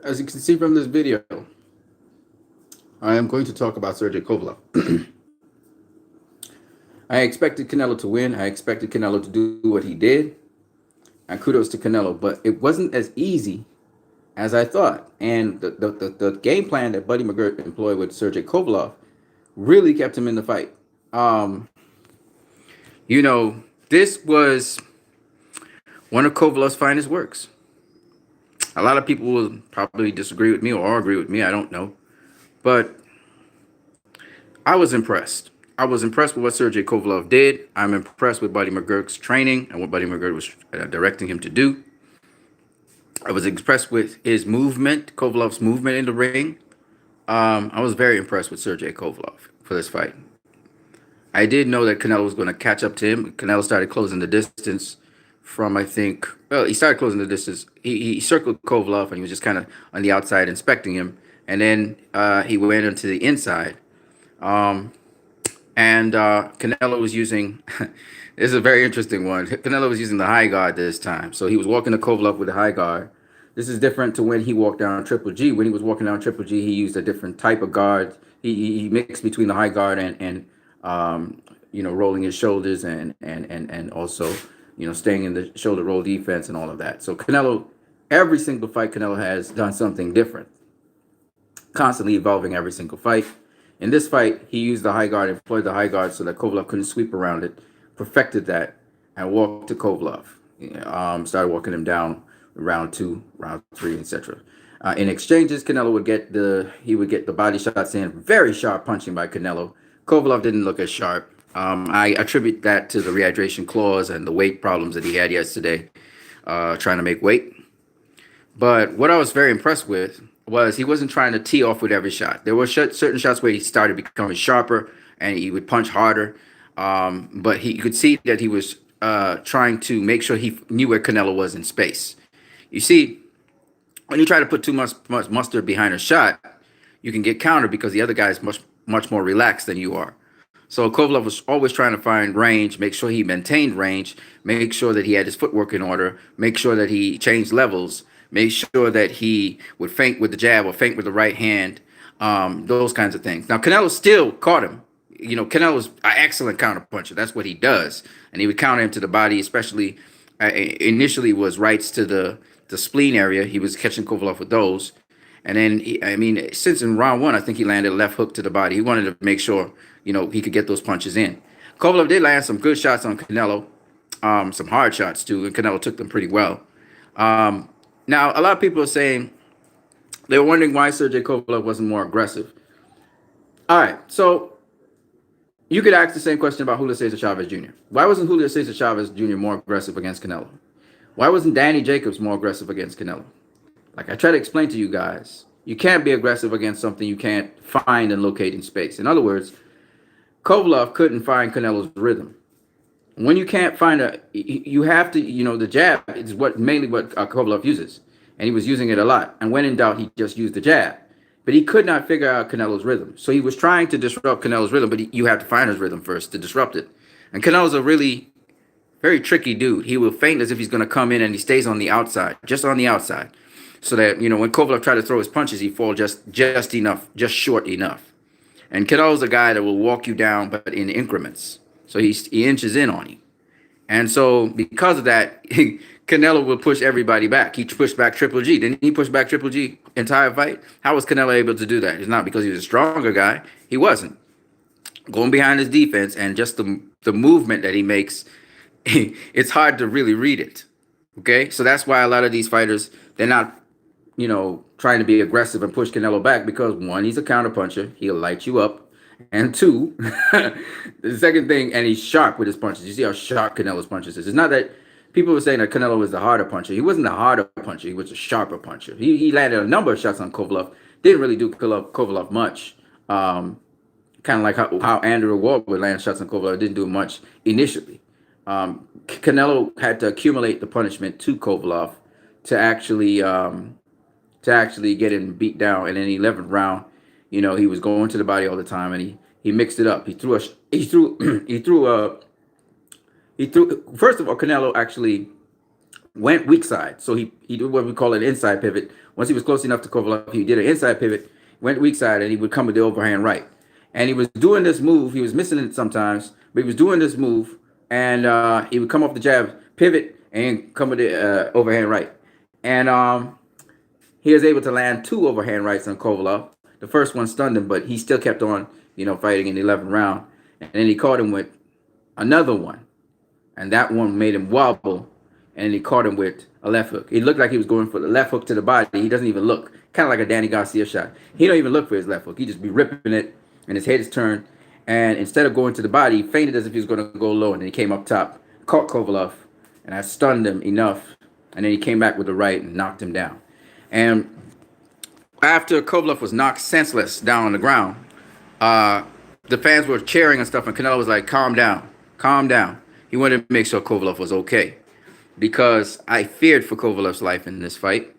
As you can see from this video, I am going to talk about Sergey Kovalev. I expected Canelo to win. I expected Canelo to do what he did. And kudos to Canelo. But it wasn't as easy as I thought. And the game plan that Buddy McGirt employed with Sergey Kovalev really kept him in the fight. Um, you know, this was one of Kovalev's finest works. A lot of people will probably disagree with me or agree with me. I don't know. But I was impressed. I was impressed with what Sergey Kovalev did. I'm impressed with Buddy McGirt's training and what Buddy McGirt was directing him to do. I was impressed with his movement, Kovalev's movement in the ring. I was very impressed with Sergey Kovalev for this fight. I did know that Canelo was going to catch up to him. Canelo started closing the distance from, I think, well, he started closing the distance. He circled Kovalev and he was just kind of on the outside inspecting him. And then he went into the inside. Um, and Canelo was using, this is a very interesting one. Canelo was using the high guard this time. So he was walking to Kovalev with the high guard. This is different to when he walked down Triple G. When he was walking down Triple G, he used a different type of guard. He mixed between the high guard and rolling his shoulders and also, staying in the shoulder roll defense and all of that. So Canelo, every single fight Canelo has done something different, constantly evolving every single fight. In this fight, he used the high guard, employed the high guard so that Kovalev couldn't sweep around it, perfected that, and walked to Kovalev. Started walking him down round 2, round 3, etc. In exchanges, Canelo would get the body shots in, very sharp punching by Canelo. Kovalev didn't look as sharp. I attribute that to the rehydration clause and the weight problems that he had yesterday, trying to make weight. But what I was very impressed with was he wasn't trying to tee off with every shot. There were certain shots where he started becoming sharper and he would punch harder. But he could see that he was trying to make sure he knew where Canelo was in space. You see, when you try to put too much mustard behind a shot, you can get countered because the other guy is much more relaxed than you are. So Kovalev was always trying to find range, make sure he maintained range, make sure that he had his footwork in order, make sure that he changed levels, make sure that he would feint with the jab or feint with the right hand, those kinds of things. Now, Canelo still caught him. Canelo's an excellent counterpuncher. That's what he does. And he would counter him to the body, especially initially was rights to the spleen area. He was catching Kovalev with those. And then, since in round 1, I think he landed a left hook to the body. He wanted to make sure, he could get those punches in. Kovalev did land some good shots on Canelo, some hard shots too, and Canelo took them pretty well. Now, a lot of people are saying they were wondering why Sergey Kovalev wasn't more aggressive. All right, so you could ask the same question about Julio Cesar Chavez Jr. Why wasn't Julio Cesar Chavez Jr. more aggressive against Canelo? Why wasn't Danny Jacobs more aggressive against Canelo? Like I try to explain to you guys, you can't be aggressive against something you can't find and locate in space. In other words, Kovalev couldn't find Canelo's rhythm. When you can't find you have to, the jab is mainly what Kovalev uses. And he was using it a lot. And when in doubt, he just used the jab. But he could not figure out Canelo's rhythm. So he was trying to disrupt Canelo's rhythm, but you have to find his rhythm first to disrupt it. And Canelo's a really very tricky dude. He will feint as if he's going to come in and he stays on the outside, just on the outside. So that, when Kovalev tried to throw his punches, he fall just enough, just short enough. And Canelo's a guy that will walk you down, but in increments. So he inches in on you. And so because of that, Canelo will push everybody back. He pushed back Triple G. Didn't he push back Triple G entire fight? How was Canelo able to do that? It's not because he was a stronger guy. He wasn't. Going behind his defense and just the movement that he makes, it's hard to really read it. Okay? So that's why a lot of these fighters, they're not, trying to be aggressive and push Canelo back because, one, he's a counterpuncher. He'll light you up. And two, the second thing, and he's sharp with his punches. You see how sharp Canelo's punches is. It's not that people were saying that Canelo was the harder puncher. He wasn't the harder puncher. He was a sharper puncher. He landed a number of shots on Kovalev. Didn't really do Kovalev much. Kind of like how Andrew Ward would land shots on Kovalev. Didn't do much initially. Canelo had to accumulate the punishment to Kovalev to actually get him beat down. And in the 11th round, he was going to the body all the time, and he mixed it up. He threw. First of all, Canelo actually went weak side. So he did what we call an inside pivot. Once he was close enough to Kovalev, he did an inside pivot, went weak side, and he would come with the overhand right. And he was doing this move. He was missing it sometimes, but he was doing this move, and he would come off the jab, pivot, and come with the overhand right. And he was able to land 2 overhand rights on Kovalev. The first one stunned him, but he still kept on, fighting in the 11th round. And then he caught him with another one, and that one made him wobble. And he caught him with a left hook. He looked like he was going for the left hook to the body. He doesn't even look, kind of like a Danny Garcia shot. He don't even look for his left hook. He just be ripping it, and his head is turned. And instead of going to the body, he feinted as if he was going to go low, and then he came up top, caught Kovalev, and I stunned him enough. And then he came back with the right and knocked him down. And after Kovalev was knocked senseless down on the ground, the fans were cheering and stuff, and Canelo was like, calm down, calm down. He wanted to make sure Kovalev was okay, because I feared for Kovalev's life in this fight.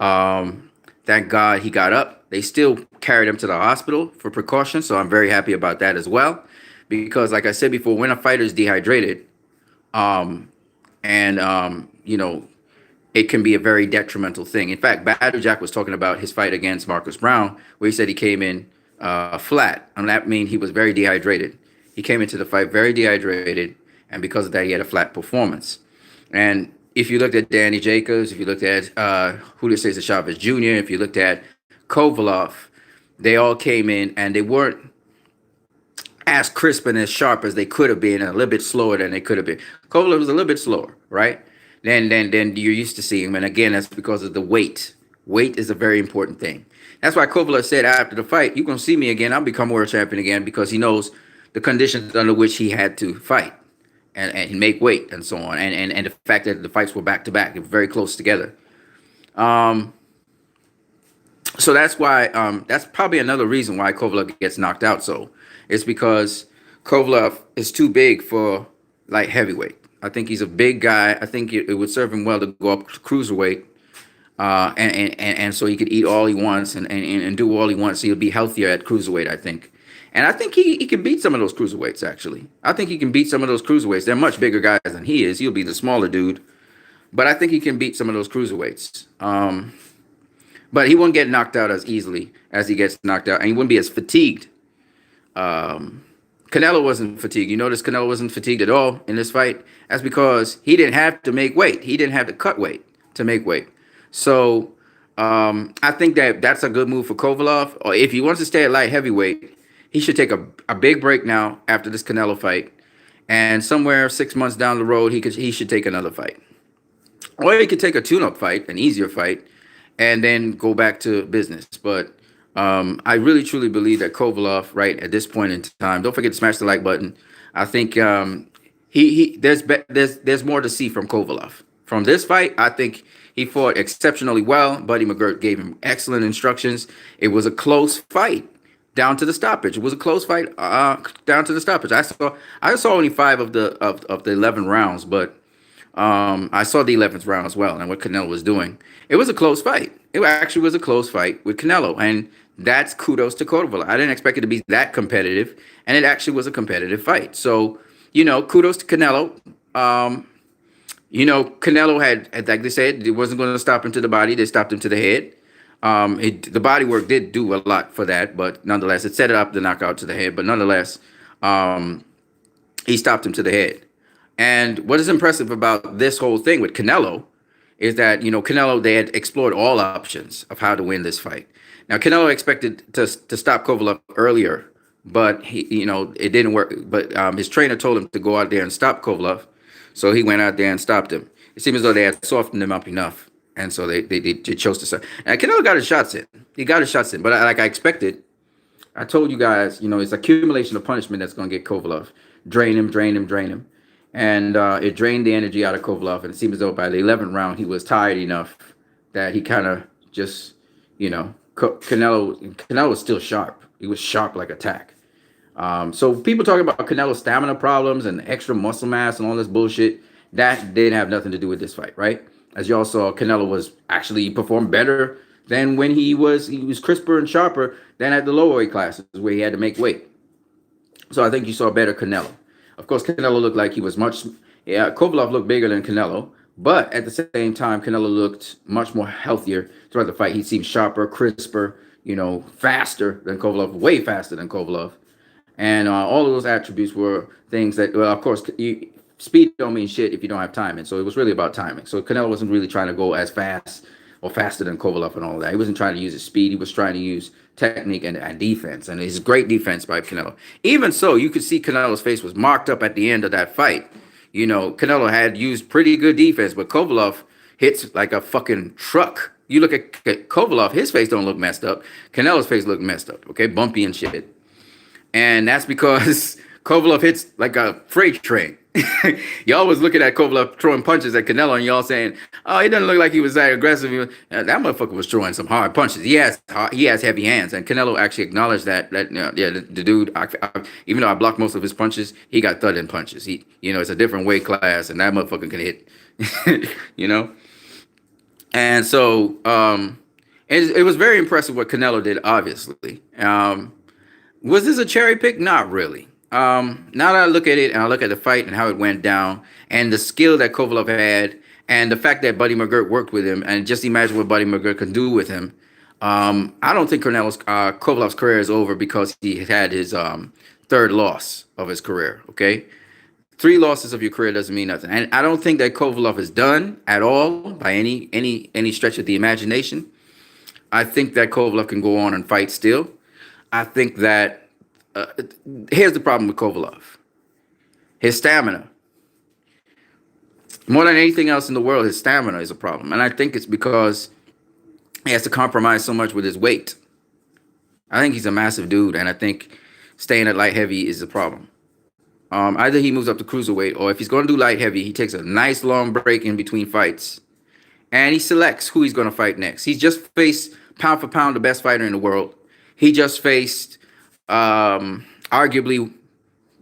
Thank God he got up. They still carried him to the hospital for precaution, so I'm very happy about that as well. Because like I said before, when a fighter is dehydrated, it can be a very detrimental thing. In fact, Badou Jack was talking about his fight against Marcus Brown, where he said he came in flat. And that means he was very dehydrated. He came into the fight very dehydrated, and because of that, he had a flat performance. And if you looked at Danny Jacobs, if you looked at Julio Cesar Chavez Jr., if you looked at Kovalev, they all came in and they weren't as crisp and as sharp as they could have been, and a little bit slower than they could have been. Kovalev was a little bit slower, right? Then you're used to seeing him. And again, that's because of the weight. Weight is a very important thing. That's why Kovalev said after the fight, you're going to see me again. I'll become world champion again, because he knows the conditions under which he had to fight and make weight and so on. And the fact that the fights were back-to-back, they were very close together. So that's why, that's probably another reason why Kovalev gets knocked out. So it's because Kovalev is too big for light heavyweight. I think he's a big guy. I think it would serve him well to go up to cruiserweight, and so he could eat all he wants and do all he wants. So he'll be healthier at cruiserweight, I think. And I think he can beat some of those cruiserweights, actually. I think he can beat some of those cruiserweights. They're much bigger guys than he is. He'll be the smaller dude. But I think he can beat some of those cruiserweights. But he won't get knocked out as easily as he gets knocked out. And he wouldn't be as fatigued. Canelo wasn't fatigued. You notice Canelo wasn't fatigued at all in this fight. That's because he didn't have to make weight. He didn't have to cut weight to make weight. So I think that's a good move for Kovalev. Or if he wants to stay at light heavyweight, he should take a big break now after this Canelo fight. And somewhere 6 months down the road, he should take another fight. Or he could take a tune-up fight, an easier fight, and then go back to business. But I really truly believe that Kovalev, right at this point in time, don't forget to smash the like button. I think there's more to see from Kovalev. From this fight, I think he fought exceptionally well. Buddy McGirt gave him excellent instructions. It was a close fight down to the stoppage. It was a close fight down to the stoppage. I saw only 5 of the 11 rounds, but I saw the 11th round as well and what Canelo was doing. It was a close fight. It actually was a close fight with Canelo, and that's kudos to Kovalev. I didn't expect it to be that competitive, and it actually was a competitive fight. So, kudos to Canelo. Canelo had, like they said, it wasn't going to stop him to the body. They stopped him to the head. The body work did do a lot for that, but nonetheless, it set it up the knockout to the head. But nonetheless, he stopped him to the head. And what is impressive about this whole thing with Canelo is that, Canelo, they had explored all options of how to win this fight. Now, Canelo expected to stop Kovalev earlier, but it didn't work. But his trainer told him to go out there and stop Kovalev. So he went out there and stopped him. It seemed as though they had softened him up enough. And so they chose to stop. And Canelo got his shots in. He got his shots in. But like I expected, I told you guys, it's accumulation of punishment that's going to get Kovalev. Drain him. And it drained the energy out of Kovalev. And it seemed as though by the 11th round, he was tired enough that he kind of just, Canelo was still sharp. He was sharp like a tack. So people talking about Canelo's stamina problems and extra muscle mass and all this bullshit, that didn't have nothing to do with this fight, right? As y'all saw, Canelo was actually performed better than when he was crisper and sharper than at the lower weight classes where he had to make weight. So I think you saw better Canelo. Of course, Canelo looked like he was Kovalev looked bigger than Canelo, But at the same time, Canelo looked much more healthier throughout the fight. He seemed sharper, crisper, faster than Kovalev, way faster than Kovalev. And all of those attributes were things that, well, of course, speed don't mean shit if you don't have timing. So it was really about timing. So Canelo wasn't really trying to go as fast or faster than Kovalev and all that. He wasn't trying to use his speed. He was trying to use technique and defense. And his great defense by Canelo. Even so, you could see Canelo's face was marked up at the end of that fight. Canelo had used pretty good defense, but Kovalev hits like a fucking truck. You look at Kovalev, his face don't look messed up. Canelo's face looked messed up, okay? Bumpy and shit. And that's because Kovalev hits like a freight train. Y'all was looking at Kovalev throwing punches at Canelo, and y'all saying, "Oh, it doesn't look like he was that aggressive." That motherfucker was throwing some hard punches. He has heavy hands, and Canelo actually acknowledged that. The dude, even though I blocked most of his punches, he got thudding punches. It's a different weight class, and that motherfucker can hit. And so, it was very impressive what Canelo did. Obviously, was this a cherry pick? Not really. Now that I look at it and I look at the fight and how it went down and the skill that Kovalev had and the fact that Buddy McGirt worked with him and just imagine what Buddy McGirt can do with him. I don't think Kovalev's career is over because he had his third loss of his career. Okay, 3 losses of your career doesn't mean nothing, and I don't think that Kovalev is done at all by any stretch of the imagination. I think that Kovalev can go on and fight still. I think that here's the problem with Kovalev. His stamina. More than anything else in the world, his stamina is a problem. And I think it's because he has to compromise so much with his weight. I think he's a massive dude, and I think staying at light heavy is a problem. Either he moves up to cruiserweight, or if he's going to do light heavy, he takes a nice long break in between fights, and he selects who he's going to fight next. He's just faced, pound for pound, the best fighter in the world. He just faced arguably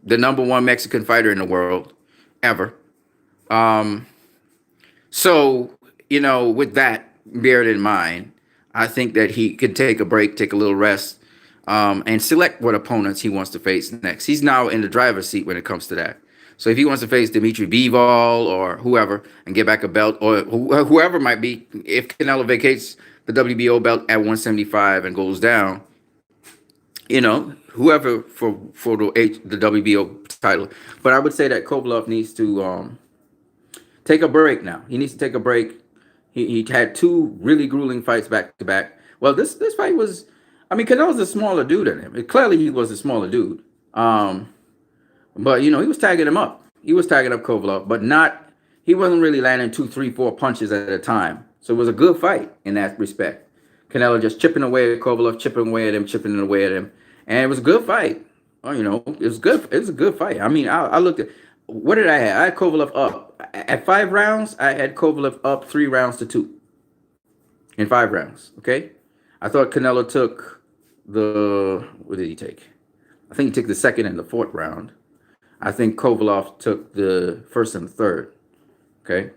the #1 Mexican fighter in the world ever. So, with that beared in mind, I think that he could take a break, take a little rest, and select what opponents he wants to face next. He's now in the driver's seat when it comes to that. So if he wants to face Dimitri Bivol or whoever and get back a belt, or whoever might be, if Canelo vacates the WBO belt at 175 and goes down, whoever for the WBO title. But I would say that Kovalev needs to take a break now. He needs to take a break. He had 2 really grueling fights back to back. Well, this fight was, Canelo's a smaller dude than him. Clearly, he was a smaller dude. But he was tagging him up. He was tagging up Kovalev, but he wasn't really landing 2, 3, 4 punches at a time. So it was a good fight in that respect. Canelo just chipping away at Kovalev, chipping away at him. And it was a good fight. It was good. It was a good fight. I looked at, what did I have? I had Kovalev up. At 5 rounds, I had Kovalev up 3 rounds to 2. In 5 rounds, okay? I thought Canelo took what did he take? I think he took the 2nd and the 4th round. I think Kovalev took the 1st and the 3rd, okay?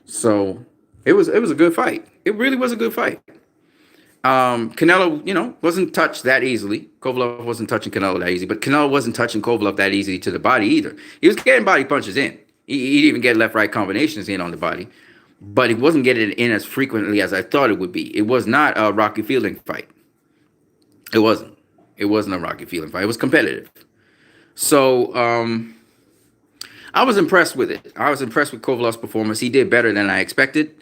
So it was a good fight. It really was a good fight. Canelo, wasn't touched that easily. Kovalev wasn't touching Canelo that easy, but Canelo wasn't touching Kovalev that easy to the body either. He was getting body punches in. He'd even get left-right combinations in on the body, but he wasn't getting it in as frequently as I thought it would be. It was not a Rocky Fielding fight. It wasn't. It wasn't a Rocky Fielding fight. It was competitive. So I was impressed with it. I was impressed with Kovalev's performance. He did better than I expected.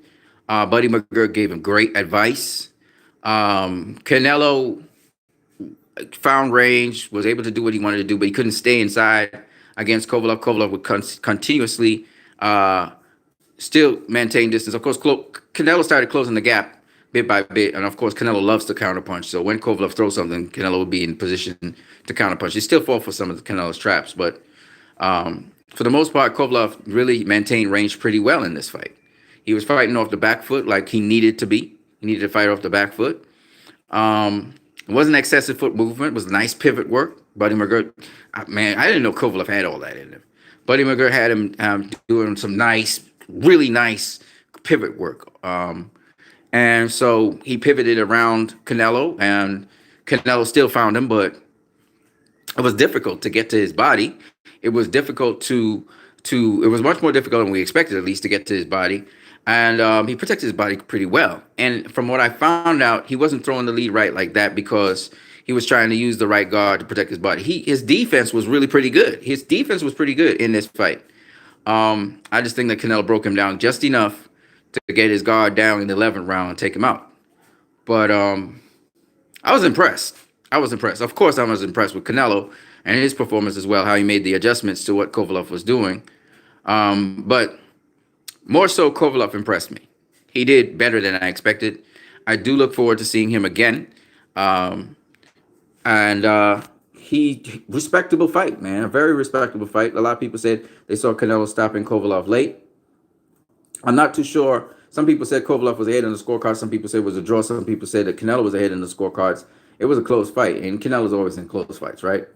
Buddy McGirt gave him great advice. Canelo found range, was able to do what he wanted to do, but he couldn't stay inside against Kovalev. Kovalev would continuously still maintain distance. Of course, Canelo started closing the gap bit by bit, and of course, Canelo loves to counterpunch. So when Kovalev throws something, Canelo would be in position to counterpunch. He still fall for some of Canelo's traps, but for the most part, Kovalev really maintained range pretty well in this fight. He was fighting off the back foot like he needed to be. He needed to fight off the back foot. It wasn't excessive foot movement. It was nice pivot work. Buddy McGirt, man, I didn't know Kovalev had all that in him. Buddy McGirt had him doing some really nice pivot work. And so he pivoted around Canelo, and Canelo still found him, but it was difficult to get to his body. It was difficult to It was much more difficult than we expected, at least, to get to his body. And he protected his body pretty well. And from what I found out, he wasn't throwing the lead right like that because he was trying to use the right guard to protect his body. His defense was really pretty good. His defense was pretty good in this fight. I just think that Canelo broke him down just enough to get his guard down in the 11th round and take him out. But I was impressed. I was impressed. Of course, I was impressed with Canelo and his performance as well, how he made the adjustments to what Kovalev was doing. But more so, Kovalev impressed me. He did better than I expected. I do look forward to seeing him again. Respectable fight, man. A very respectable fight. A lot of people said they saw Canelo stopping Kovalev late. I'm not too sure. Some people said Kovalev was ahead in the scorecards. Some people said it was a draw. Some people said that Canelo was ahead in the scorecards. It was a close fight, and Canelo's always in close fights, right?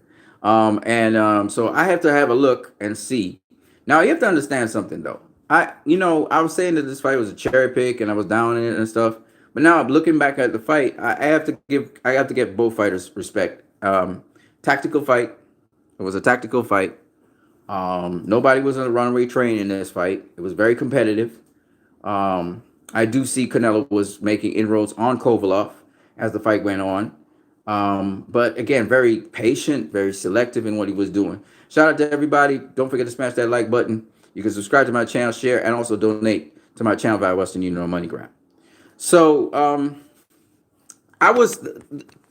So I have to have a look and see. Now you have to understand something, though. I was saying that this fight was a cherry pick, and I was down in it and stuff. But now I'm looking back at the fight. I have to give both fighters respect. Tactical fight. It was a tactical fight. Nobody was on a runaway train in this fight. It was very competitive. I do see Canelo was making inroads on Kovalev as the fight went on. But again, very patient, very selective in what he was doing. Shout out to everybody. Don't forget to smash that like button. You can subscribe to my channel, share, and also donate to my channel via Western Union or MoneyGram. So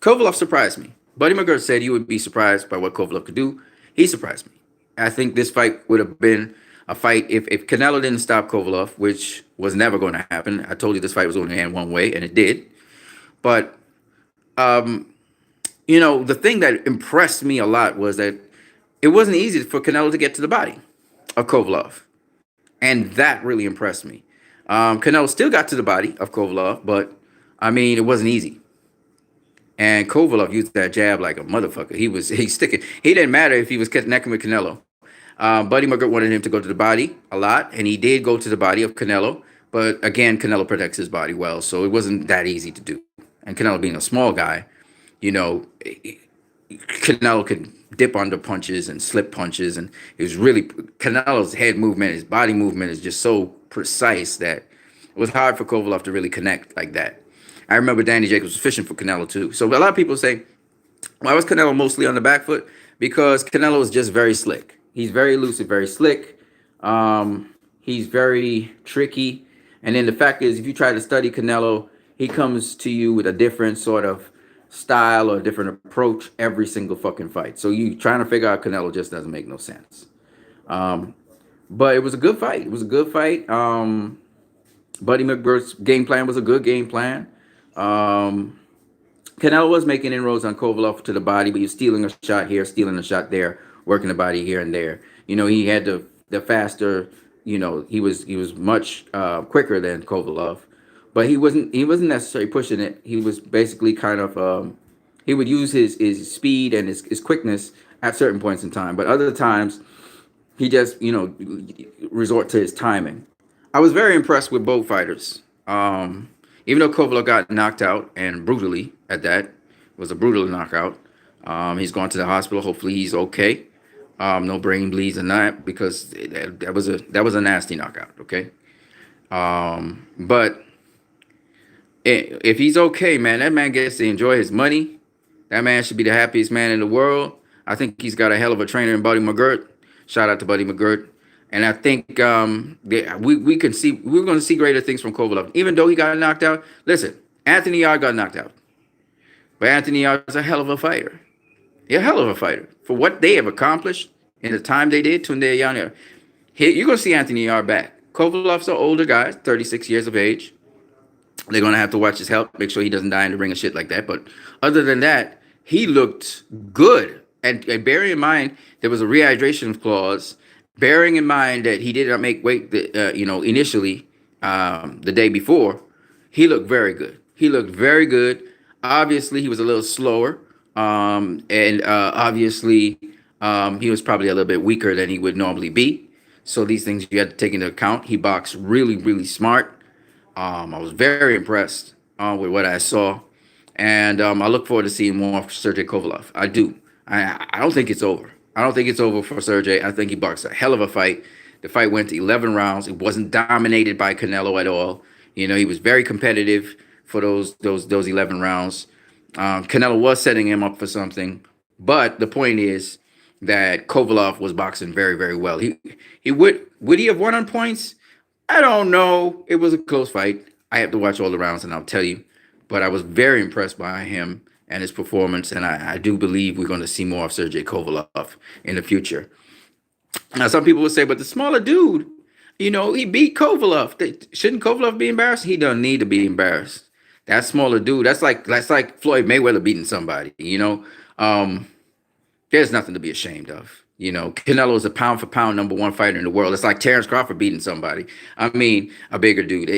Kovalev surprised me. Buddy McGirt said you would be surprised by what Kovalev could do. He surprised me. I think this fight would have been a fight if Canelo didn't stop Kovalev, which was never going to happen. I told you this fight was only in one way, and it did. But, the thing that impressed me a lot was that it wasn't easy for Canelo to get to the body of Kovalev. And that really impressed me. Canelo still got to the body of Kovalev, but, it wasn't easy. And Kovalev used that jab like a motherfucker. He's sticking. He didn't matter if he was connecting with Canelo. Buddy McGirt wanted him to go to the body a lot, and he did go to the body of Canelo. But again, Canelo protects his body well, so it wasn't that easy to do. And Canelo being a small guy, Canelo can dip under punches and slip punches, and it was really Canelo's head movement, his body movement is just so precise that it was hard for Kovalev to really connect like that. I remember Danny Jacobs was fishing for Canelo too. So a lot of people say, why was Canelo mostly on the back foot? Because Canelo is just very slick. He's very elusive, very slick. He's very tricky. And then the fact is, if you try to study Canelo, he comes to you with a different sort of style or a different approach every single fucking fight. So you trying to figure out Canelo just doesn't make no sense. But it was a good fight. It was a good fight. Buddy McGirt's game plan was a good game plan. Canelo was making inroads on Kovalev to the body, but he was stealing a shot here, stealing a shot there, working the body here and there. He had the faster, he was much quicker than Kovalev, but he wasn't necessarily pushing it. He was basically kind of he would use his speed and his quickness at certain points in time, but other times he just resort to his timing. I was very impressed with both fighters. Even though Kovalev got knocked out, and brutally at that, it was a brutal knockout. He's gone to the hospital. Hopefully he's okay. No brain bleeds and that, because that was a nasty knockout. Okay. But if he's okay, man, that man gets to enjoy his money. That man should be the happiest man in the world. I think he's got a hell of a trainer in Buddy McGirt. Shout out to Buddy McGirt. And I think we're going to see greater things from Kovalev. Even though he got knocked out, listen, Anthony Yarde got knocked out. But Anthony Yarde is a hell of a fighter. He's a hell of a fighter. For what they have accomplished in the time they did, you're going to see Anthony Yarde back. Kovalev's an older guy, 36 years of age. They're going to have to watch his health, make sure he doesn't die in the ring and shit like that. But other than that, he looked good. And bearing in mind, there was a rehydration clause. Bearing in mind that he did not make weight, initially the day before, he looked very good. He looked very good. Obviously, he was a little slower, and obviously, he was probably a little bit weaker than he would normally be. So these things you had to take into account. He boxed really, really smart. I was very impressed with what I saw, and I look forward to seeing more of Sergey Kovalev. I do. I don't think it's over. I don't think it's over for Sergey. I think he boxed a hell of a fight. The fight went to 11 rounds. It wasn't dominated by Canelo at all. He was very competitive for those 11 rounds. Canelo was setting him up for something, but the point is that Kovalev was boxing very, very well. He would he have won on points? I don't know. It was a close fight. I have to watch all the rounds, and I'll tell you. But I was very impressed by him and his performance, and I do believe we're going to see more of Sergey Kovalev in the future. Now, some people would say, but the smaller dude, he beat Kovalev. Shouldn't Kovalev be embarrassed? He doesn't need to be embarrassed. That smaller dude, that's like Floyd Mayweather beating somebody. There's nothing to be ashamed of. Canelo is a pound for pound #1 fighter in the world. It's like Terrence Crawford beating somebody. I mean, a bigger dude.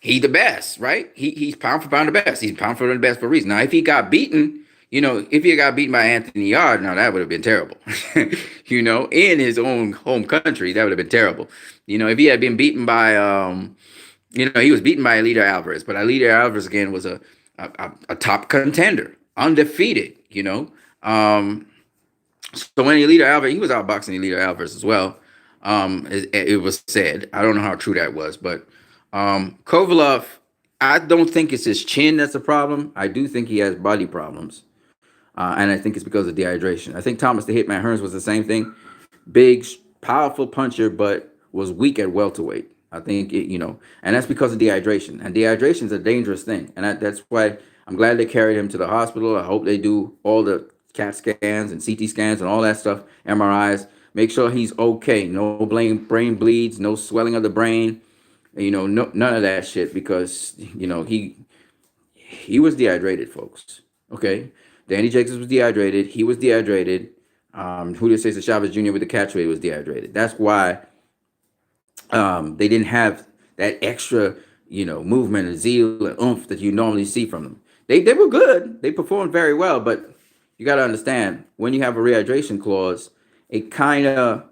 He's the best, right? He's pound for pound the best. He's pound for pound the best for a reason. Now, if he got beaten, if he got beaten by Anthony Yard, now that would have been terrible. In his own home country, that would have been terrible. If he had been beaten by, he was beaten by Alida Alvarez, but Alida Alvarez again was a top contender, undefeated. So when Alida Alvarez, he was outboxing Alida Alvarez as well. It was said. I don't know how true that was, but Kovalev, I don't think it's his chin that's a problem. I do think he has body problems. And I think it's because of dehydration. I think Thomas the Hitman Hearns was the same thing. Big, powerful puncher, but was weak at welterweight. I think, and that's because of dehydration. And dehydration is a dangerous thing. And that's why I'm glad they carried him to the hospital. I hope they do all the CAT scans and CT scans and all that stuff, MRIs. Make sure he's okay. No brain bleeds, no swelling of the brain. None of that shit because, he was dehydrated, folks. Okay. Danny Jacobs was dehydrated. He was dehydrated. Julio Cesar Chavez Jr. with the catchweight was dehydrated. That's why they didn't have that extra, movement and zeal and oomph that you normally see from them. They were good. They performed very well, but you got to understand when you have a rehydration clause, it kind of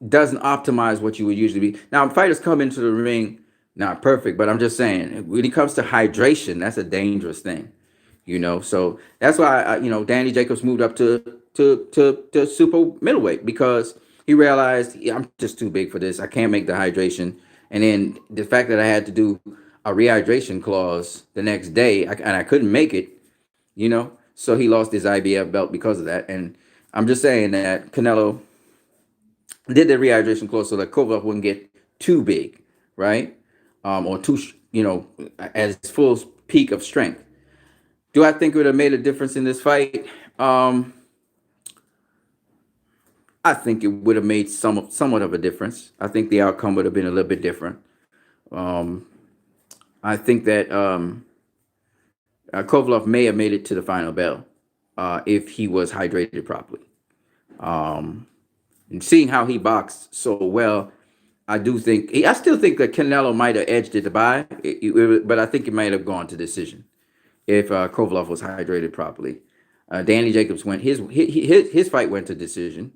doesn't optimize what you would usually be. Now, fighters come into the ring not perfect, but I'm just saying when it comes to hydration, that's a dangerous thing. So that's why Danny Jacobs moved up to super middleweight because he realized I'm just too big for this. I can't make the hydration, and then the fact that I had to do a rehydration clause the next day, and I couldn't make it. So he lost his IBF belt because of that. And I'm just saying that Canelo did the rehydration clause so that Kovalev wouldn't get too big, right? Or too at his full peak of strength. Do I think it would have made a difference in this fight? I think it would have made somewhat of a difference. I think the outcome would have been a little bit different. I think that Kovalev may have made it to the final bell if he was hydrated properly. And seeing how he boxed so well, I still think that Canelo might have edged it by, but I think it might have gone to decision if Kovalev was hydrated properly. Danny Jacobs went his fight went to decision,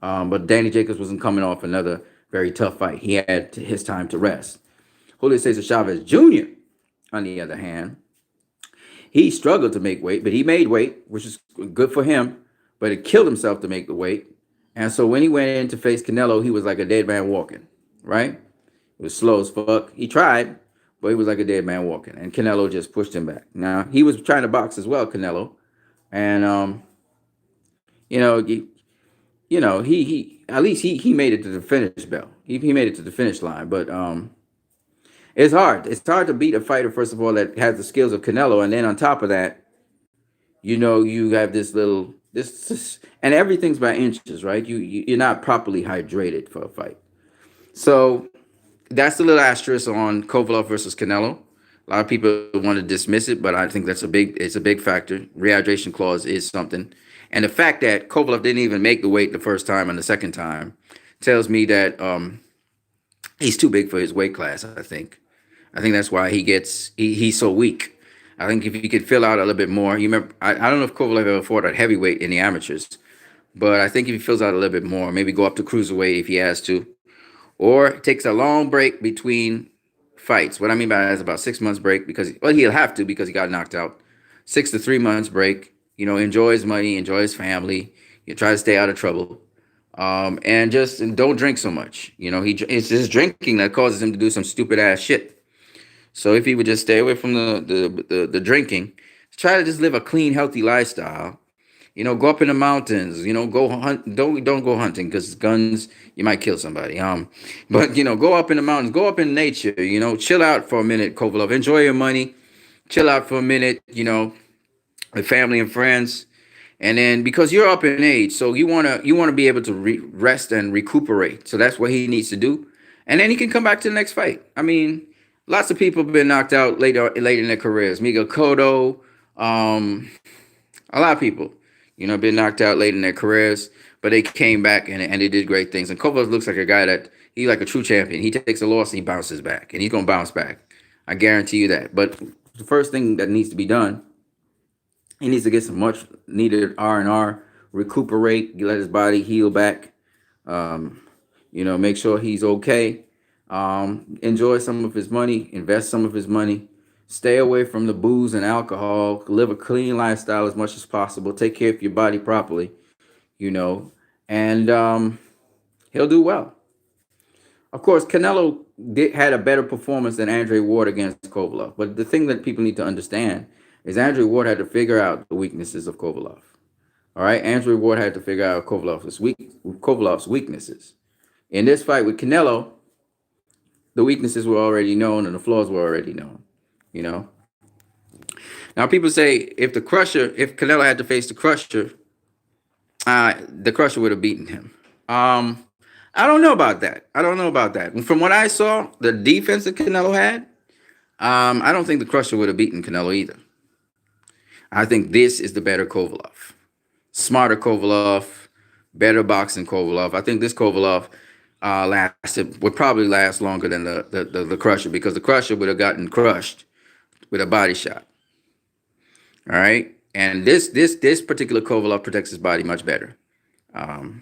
but Danny Jacobs wasn't coming off another very tough fight. He had his time to rest. Julio Cesar Chavez Jr., on the other hand, he struggled to make weight, but he made weight, which is good for him, but it killed himself to make the weight. And so when he went in to face Canelo, he was like a dead man walking, right? It was slow as fuck. He tried, but he was like a dead man walking. And Canelo just pushed him back. Now, he was trying to box as well, Canelo. And, he at least he made it to the finish bell. He made it to the finish line. But it's hard. It's hard to beat a fighter, first of all, that has the skills of Canelo. And then on top of that, you have this and everything's by inches, right? You're not properly hydrated for a fight. So that's the little asterisk on Kovalev versus Canelo. A lot of people want to dismiss it, but I think it's a big factor. Rehydration clause is something. And the fact that Kovalev didn't even make the weight the first time and the second time tells me that he's too big for his weight class, I think. I think that's why he's so weak. I think if he could fill out a little bit more, you remember, I don't know if Kovalev ever fought at heavyweight in the amateurs, but I think if he fills out a little bit more, maybe go up to cruiserweight if he has to, or takes a long break between fights. What I mean by that is about 6 months break he'll have to because he got knocked out. 6 to 3 months break, enjoy his money, enjoy his family, try to stay out of trouble. And don't drink so much. It's his drinking that causes him to do some stupid ass shit. So if he would just stay away from the drinking, try to just live a clean, healthy lifestyle. Go up in the mountains. Go hunt. Don't go hunting because guns, you might kill somebody. But go up in the mountains. Go up in nature. Chill out for a minute, Kovalev. Enjoy your money. Chill out for a minute. With family and friends. And then because you're up in age, so you wanna be able to rest and recuperate. So that's what he needs to do, and then he can come back to the next fight. I mean, lots of people have been knocked out later in their careers. Miguel Cotto, a lot of people, been knocked out late in their careers, but they came back and they did great things. And Kovalev looks like a guy that he's like a true champion. He takes a loss and he bounces back, and he's gonna bounce back. I guarantee you that. But the first thing that needs to be done, he needs to get some much needed R&R, recuperate, let his body heal back. Make sure he's okay. Enjoy some of his money, invest some of his money, stay away from the booze and alcohol, live a clean lifestyle as much as possible, take care of your body properly, and he'll do well. Of course, Canelo had a better performance than Andre Ward against Kovalev. But the thing that people need to understand is Andre Ward had to figure out the weaknesses of Kovalev. All right, Andre Ward had to figure out Kovalev's weaknesses. In this fight with Canelo, the weaknesses were already known and the flaws were already known. Now people say if Canelo had to face the Crusher would have beaten him. I don't know about that. From what I saw, the defense that Canelo had, I don't think the Crusher would have beaten Canelo either. I think this is the better Kovalev. Smarter Kovalev, better boxing Kovalev. I think this Kovalev would probably last longer than the Crusher, because the Crusher would have gotten crushed with a body shot. All right? And this particular Kovalev protects his body much better. And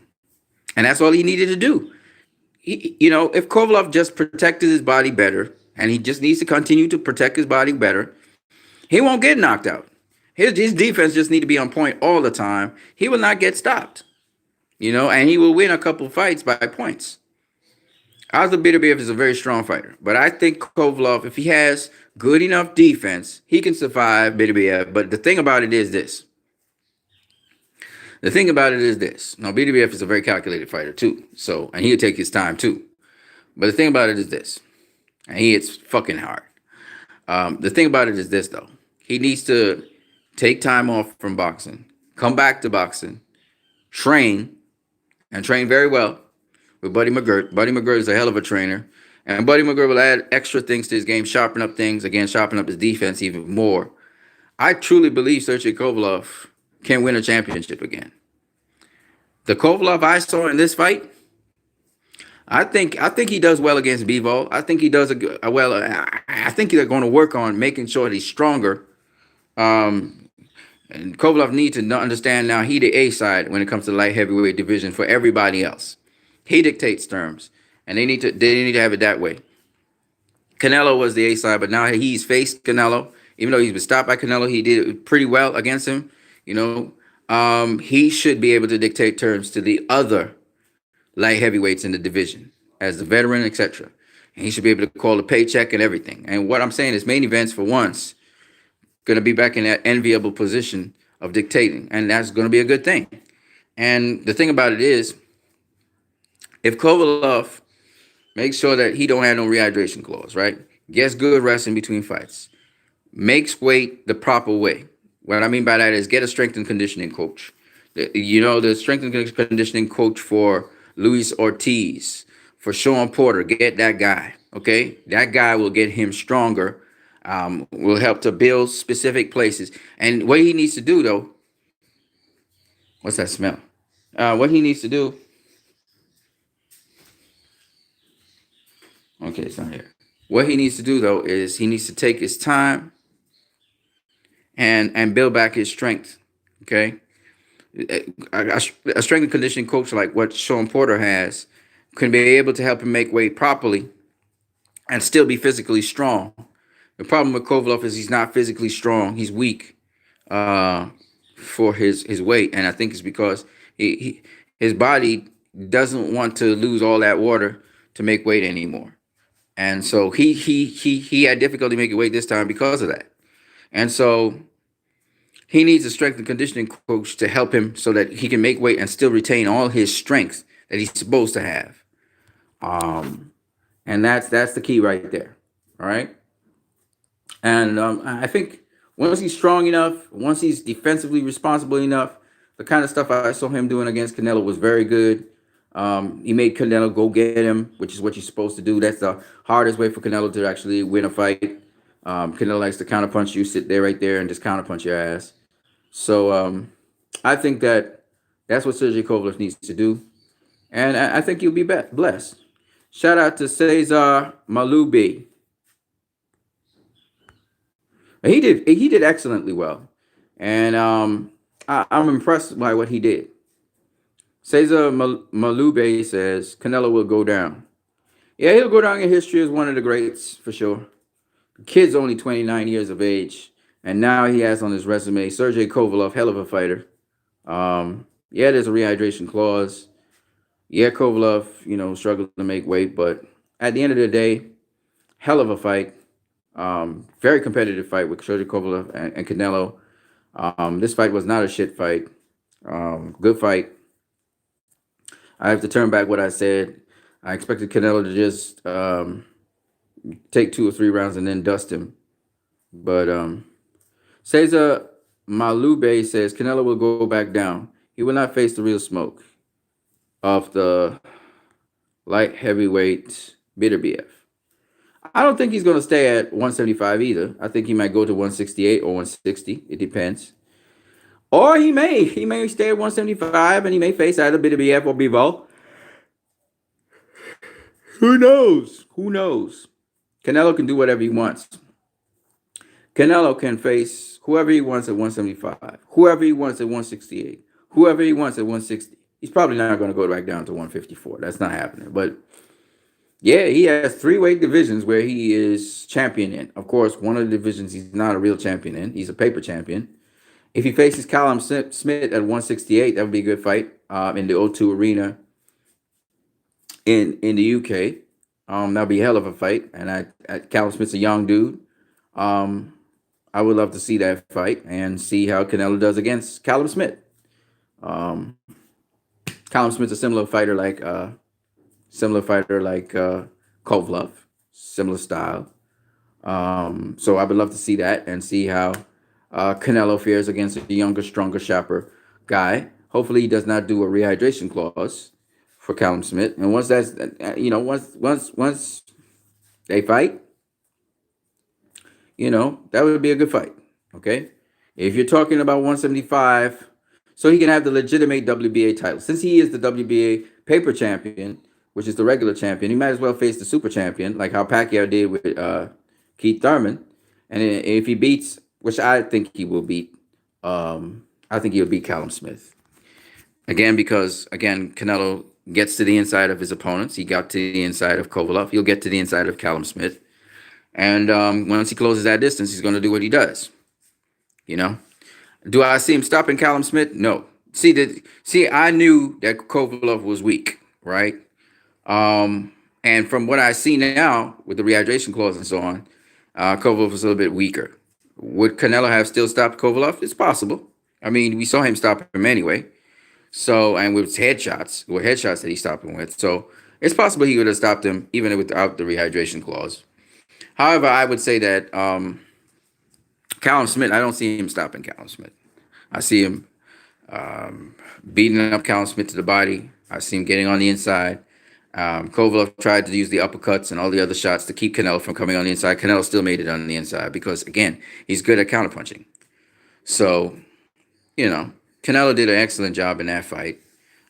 that's all he needed to do. If Kovalev just protected his body better, and he just needs to continue to protect his body better, he won't get knocked out. His defense just need to be on point all the time. He will not get stopped, and he will win a couple fights by points. Arthur Beterbiev is a very strong fighter, but I think Kovalev, if he has good enough defense, he can survive Beterbiev. But the thing about it is this. Now, Beterbiev is a very calculated fighter too, and he'll take his time too. But the thing about it is this, and he hits fucking hard. The thing about it is this, though. He needs to take time off from boxing, come back to boxing, train very well with Buddy McGirt. Buddy McGirt is a hell of a trainer. And Buddy McGirt will add extra things to his game, sharpen up things, again, sharpen up his defense even more. I truly believe Sergey Kovalev can win a championship again. The Kovalev I saw in this fight, I think he does well against Bivol. I think he does well. I think they're going to work on making sure that he's stronger. And Kovalev needs to understand now he the A side when it comes to the light heavyweight division for everybody else. He dictates terms, and they need to have it that way. Canelo was the A side, but now he's faced Canelo. Even though he's been stopped by Canelo, he did pretty well against him. He should be able to dictate terms to the other light heavyweights in the division as the veteran, etc. And he should be able to call the paycheck and everything. And what I'm saying is, main events for once going to be back in that enviable position of dictating, and that's going to be a good thing. And the thing about it is, if Kovalev makes sure that he don't have no rehydration clause, right? Gets good rest in between fights, makes weight the proper way. What I mean by that is get a strength and conditioning coach. The strength and conditioning coach for Luis Ortiz, for Sean Porter, get that guy, okay? That guy will get him stronger, will help to build specific places. And what he needs to do, though, what's that smell? What he needs to do, okay, it's not here. What he needs to do, though, is he needs to take his time and build back his strength, okay? A strength and conditioning coach like what Sean Porter has can be able to help him make weight properly and still be physically strong. The problem with Kovalev is he's not physically strong. He's weak for his weight, and I think it's because his body doesn't want to lose all that water to make weight anymore. And so he had difficulty making weight this time because of that. And so he needs a strength and conditioning coach to help him so that he can make weight and still retain all his strengths that he's supposed to have. Um, and that's the key right there. All right. And I think once he's strong enough, once he's defensively responsible enough, the kind of stuff I saw him doing against Canelo was very good. He made Canelo go get him, which is what you're supposed to do. That's the hardest way for Canelo to actually win a fight. Canelo likes to counterpunch you, sit there right there and just counterpunch your ass. So I think that's what Sergey Kovalev needs to do. And I think he'll be blessed. Shout out to Cesar Malube. He did excellently well, and I'm impressed by what he did. Cesar Malube says Canelo will go down. Yeah, he'll go down in history as one of the greats for sure. The kid's only 29 years of age, and now he has on his resume Sergey Kovalev, hell of a fighter. Yeah, there's a rehydration clause. Yeah, Kovalev, struggled to make weight, but at the end of the day, hell of a fight. Very competitive fight with Sergey Kovalev and Canelo. This fight was not a shit fight. Good fight. I have to turn back what I said. I expected Canelo to just take 2 or 3 rounds and then dust him. But Cesar Malube says Canelo will go back down. He will not face the real smoke of the light heavyweight Bitterbeef. I don't think he's going to stay at 175 either. I think he might go to 168 or 160. It depends. Or he may stay at 175 and he may face either Bitterbeef or Bivol. Who knows? Canelo can do whatever he wants. Canelo can face whoever he wants at 175, whoever he wants at 168, whoever he wants at 160. He's probably not going to go back down to 154. That's not happening. But yeah, he has 3 weight divisions where he is champion in. Of course, one of the divisions he's not a real champion in. He's a paper champion. If he faces Callum Smith at 168, that would be a good fight in the O2 Arena in the UK. That'll be a hell of a fight. And Callum Smith's a young dude. I would love to see that fight and see how Canelo does against Callum Smith. Callum Smith's a similar fighter like Kovalev, similar style. So I would love to see that and see how Canelo fares against a younger, stronger, sharper guy. Hopefully, he does not do a rehydration clause for Callum Smith. And once that's, once they fight, that would be a good fight. Okay, if you're talking about 175, so he can have the legitimate WBA title. Since he is the WBA paper champion, which is the regular champion, he might as well face the super champion, like how Pacquiao did with Keith Thurman. And if he beats, which I think he will beat, I think he'll beat Callum Smith. Because Canelo gets to the inside of his opponents. He got to the inside of Kovalev. He'll get to the inside of Callum Smith. And once he closes that distance, he's going to do what he does. Do I see him stopping Callum Smith? No. See, I knew that Kovalev was weak, right? And from what I see now with the rehydration clause and so on, Kovalev was a little bit weaker. Would Canelo have still stopped Kovalev? It's possible. I mean, we saw him stop him anyway. So, and with headshots that he stopped him with. So it's possible he would have stopped him even without the rehydration clause. However, I would say that Callum Smith, I don't see him stopping Callum Smith. I see him beating up Callum Smith to the body. I see him getting on the inside. Kovalev tried to use the uppercuts and all the other shots to keep Canelo from coming on the inside. Canelo still made it on the inside because, again, he's good at counterpunching. So, Canelo did an excellent job in that fight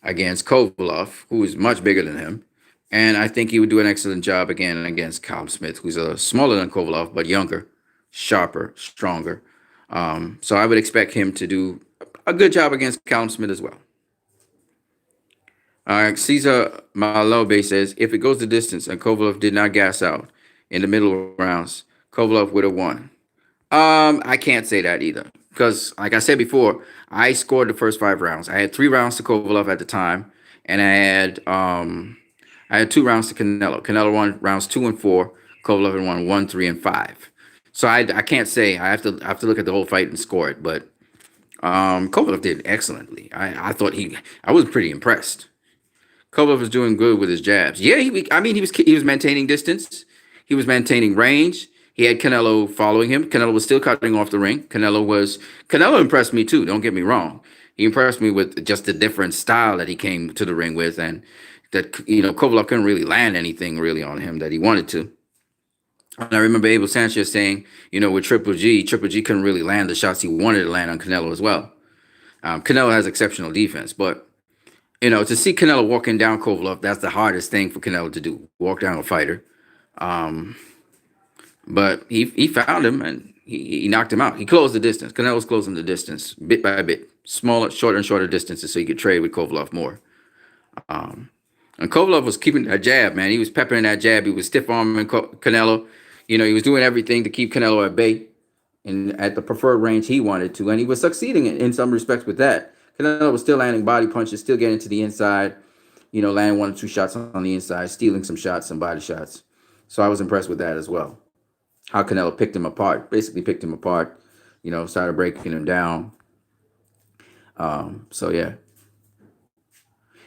against Kovalev, who is much bigger than him. And I think he would do an excellent job again against Callum Smith, who's smaller than Kovalev, but younger, sharper, stronger. So I would expect him to do a good job against Callum Smith as well. Cesar Malobe says, if it goes the distance and Kovalev did not gas out in the middle rounds, Kovalev would have won. I can't say that either. Because, like I said before, I scored the first 5 rounds. I had 3 rounds to Kovalev at the time, and I had 2 rounds to Canelo. Canelo won rounds 2 and 4. Kovalev won 1, 3, and 5. So I can't say I have to look at the whole fight and score it, but Kovalev did excellently. I thought I was pretty impressed. Kovalev was doing good with his jabs. Yeah, I mean he was maintaining distance. He was maintaining range. He had Canelo following him. Canelo was still cutting off the ring. Canelo impressed me too. Don't get me wrong. He impressed me with just the different style that he came to the ring with, and that Kovalev couldn't really land anything really on him that he wanted to. And I remember Abel Sanchez saying, with Triple G couldn't really land the shots he wanted to land on Canelo as well. Canelo has exceptional defense, but to see Canelo walking down Kovalev, that's the hardest thing for Canelo to do, walk down a fighter. But he found him and he knocked him out. He closed the distance. Canelo's closing the distance bit by bit, smaller, shorter and shorter distances, so he could trade with Kovalev more. And Kovalev was keeping that jab, man. He was peppering that jab. He was stiff arming Canelo. He was doing everything to keep Canelo at bay and at the preferred range he wanted to, and he was succeeding in some respects with that. Canelo was still landing body punches, still getting to the inside, landing 1 or 2 shots on the inside, stealing some shots, some body shots. So I was impressed with that as well. How Canelo picked him apart, started breaking him down. So yeah.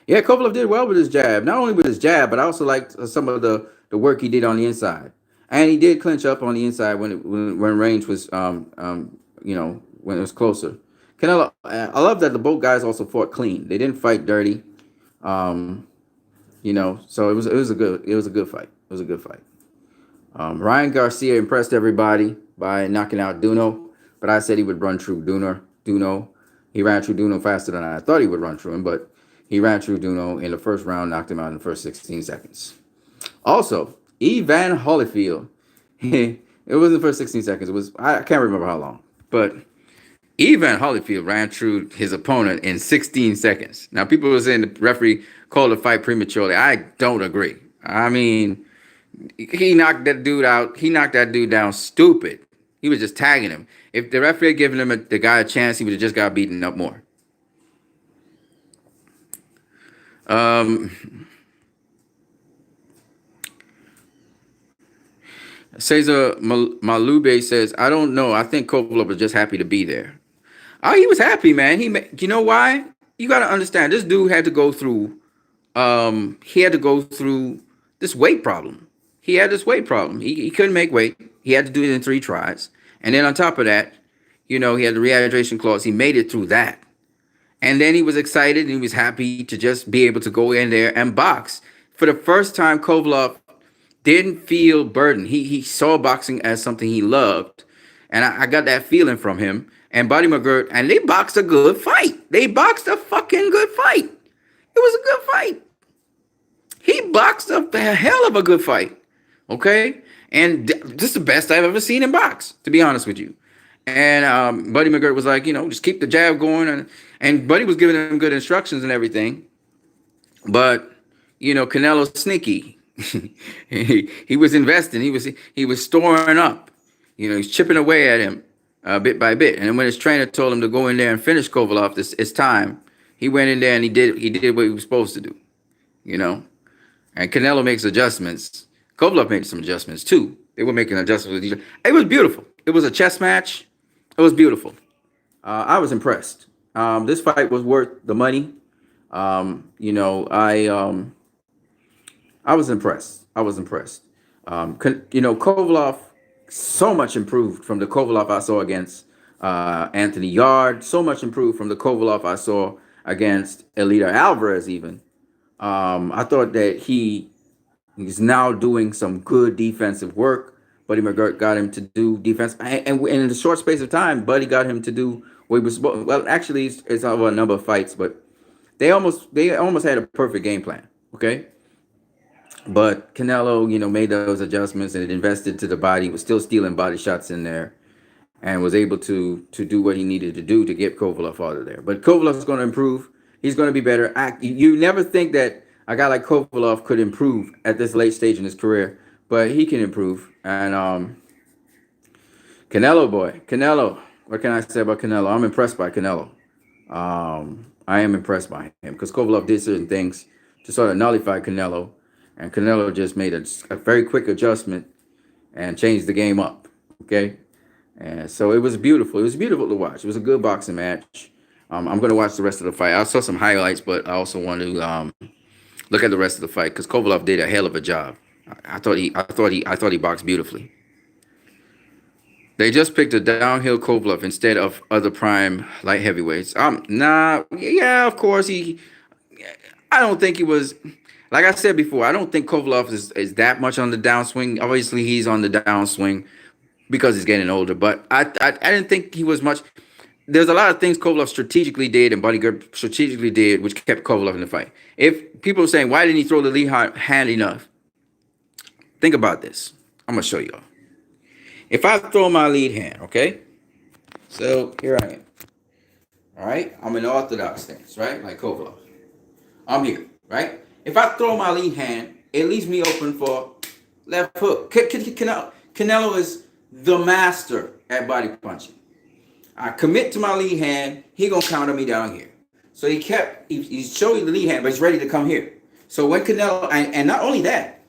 Yeah, Kovalev did well with his jab. Not only with his jab, but I also liked some of the work he did on the inside. And he did clinch up on the inside when range was, when it was closer. Canelo, I love that the both guys also fought clean. They didn't fight dirty. So it was a good fight. It was a good fight. Ryan Garcia impressed everybody by knocking out Duno, but I said he would run through Duno. He ran through Duno faster than I thought he would run through him, but he ran through Duno in the first round, knocked him out in the first 16 seconds. Also, Evan Holyfield. It wasn't the first 16 seconds. I can't remember how long, but Evan Holyfield ran through his opponent in 16 seconds. Now, people were saying the referee called the fight prematurely. I don't agree. I mean, he knocked that dude out. He knocked that dude down stupid. He was just tagging him. If the referee had given the guy a chance, he would have just got beaten up more. Cesar Malube says, I don't know. I think Kovalev was just happy to be there. Oh, he was happy, man. You know why? You got to understand, this dude had to go through, this weight problem. He had this weight problem. He couldn't make weight. He had to do it in 3 tries. And then on top of that, he had the rehydration clause. He made it through that. And then he was excited and he was happy to just be able to go in there and box. For the first time, Kovalev didn't feel burdened. He saw boxing as something he loved. And I got that feeling from him. And Buddy McGirt, and they boxed a good fight. They boxed a fucking good fight. It was a good fight. He boxed a hell of a good fight. Okay? And this is the best I've ever seen him box, to be honest with you. And Buddy McGirt was like, just keep the jab going. And Buddy was giving him good instructions and everything. But, Canelo's sneaky. he was investing. He was storing up. He's chipping away at him bit by bit. And when his trainer told him to go in there and finish Kovalev, it's time. He went in there and he did what he was supposed to do. And Canelo makes adjustments. Kovalev made some adjustments too. They were making adjustments with each other. It was beautiful. It was a chess match. It was beautiful. I was impressed. This fight was worth the money. I was impressed. Kovalev so much improved from the Kovalev I saw against Anthony Yard. So much improved from the Kovalev I saw against Elida Alvarez even. I thought that he's now doing some good defensive work. Buddy McGirt got him to do defense. And in a short space of time, Buddy got him to do what he was supposed. Well, actually, it's over a number of fights, but they almost had a perfect game plan. Okay. But Canelo, made those adjustments and it invested to the body, was still stealing body shots in there and was able to do what he needed to do to get Kovalev out of there. But Kovalev's going to improve. He's going to be better. You never think that a guy like Kovalev could improve at this late stage in his career, but he can improve. And Canelo, what can I say about Canelo? I'm impressed by Canelo. I am impressed by him because Kovalev did certain things to sort of nullify Canelo, and Canelo just made a very quick adjustment and changed the game up. Okay, and so it was beautiful. It was beautiful to watch. It was a good boxing match. I'm going to watch the rest of the fight. I saw some highlights, but I also want to look at the rest of the fight because Kovalev did a hell of a job. I thought he boxed beautifully. They just picked a downhill Kovalev instead of other prime light heavyweights. Nah, yeah, of course I don't think he was. Like I said before, I don't think Kovalev is that much on the downswing. Obviously, he's on the downswing because he's getting older. But I didn't think he was much. There's a lot of things Kovalev strategically did and Buddy Gerd strategically did, which kept Kovalev in the fight. If people are saying, why didn't he throw the lead hand enough? Think about this. I'm going to show y'all. If I throw my lead hand, okay? So here I am. All right? I'm in the orthodox stance, right? Like Kovalev. I'm here, right? If I throw my lead hand, it leaves me open for left hook. Canelo is the master at body punching. I commit to my lead hand, he gonna counter me down here. So he showed you the lead hand, but he's ready to come here. So when Canelo, and not only that,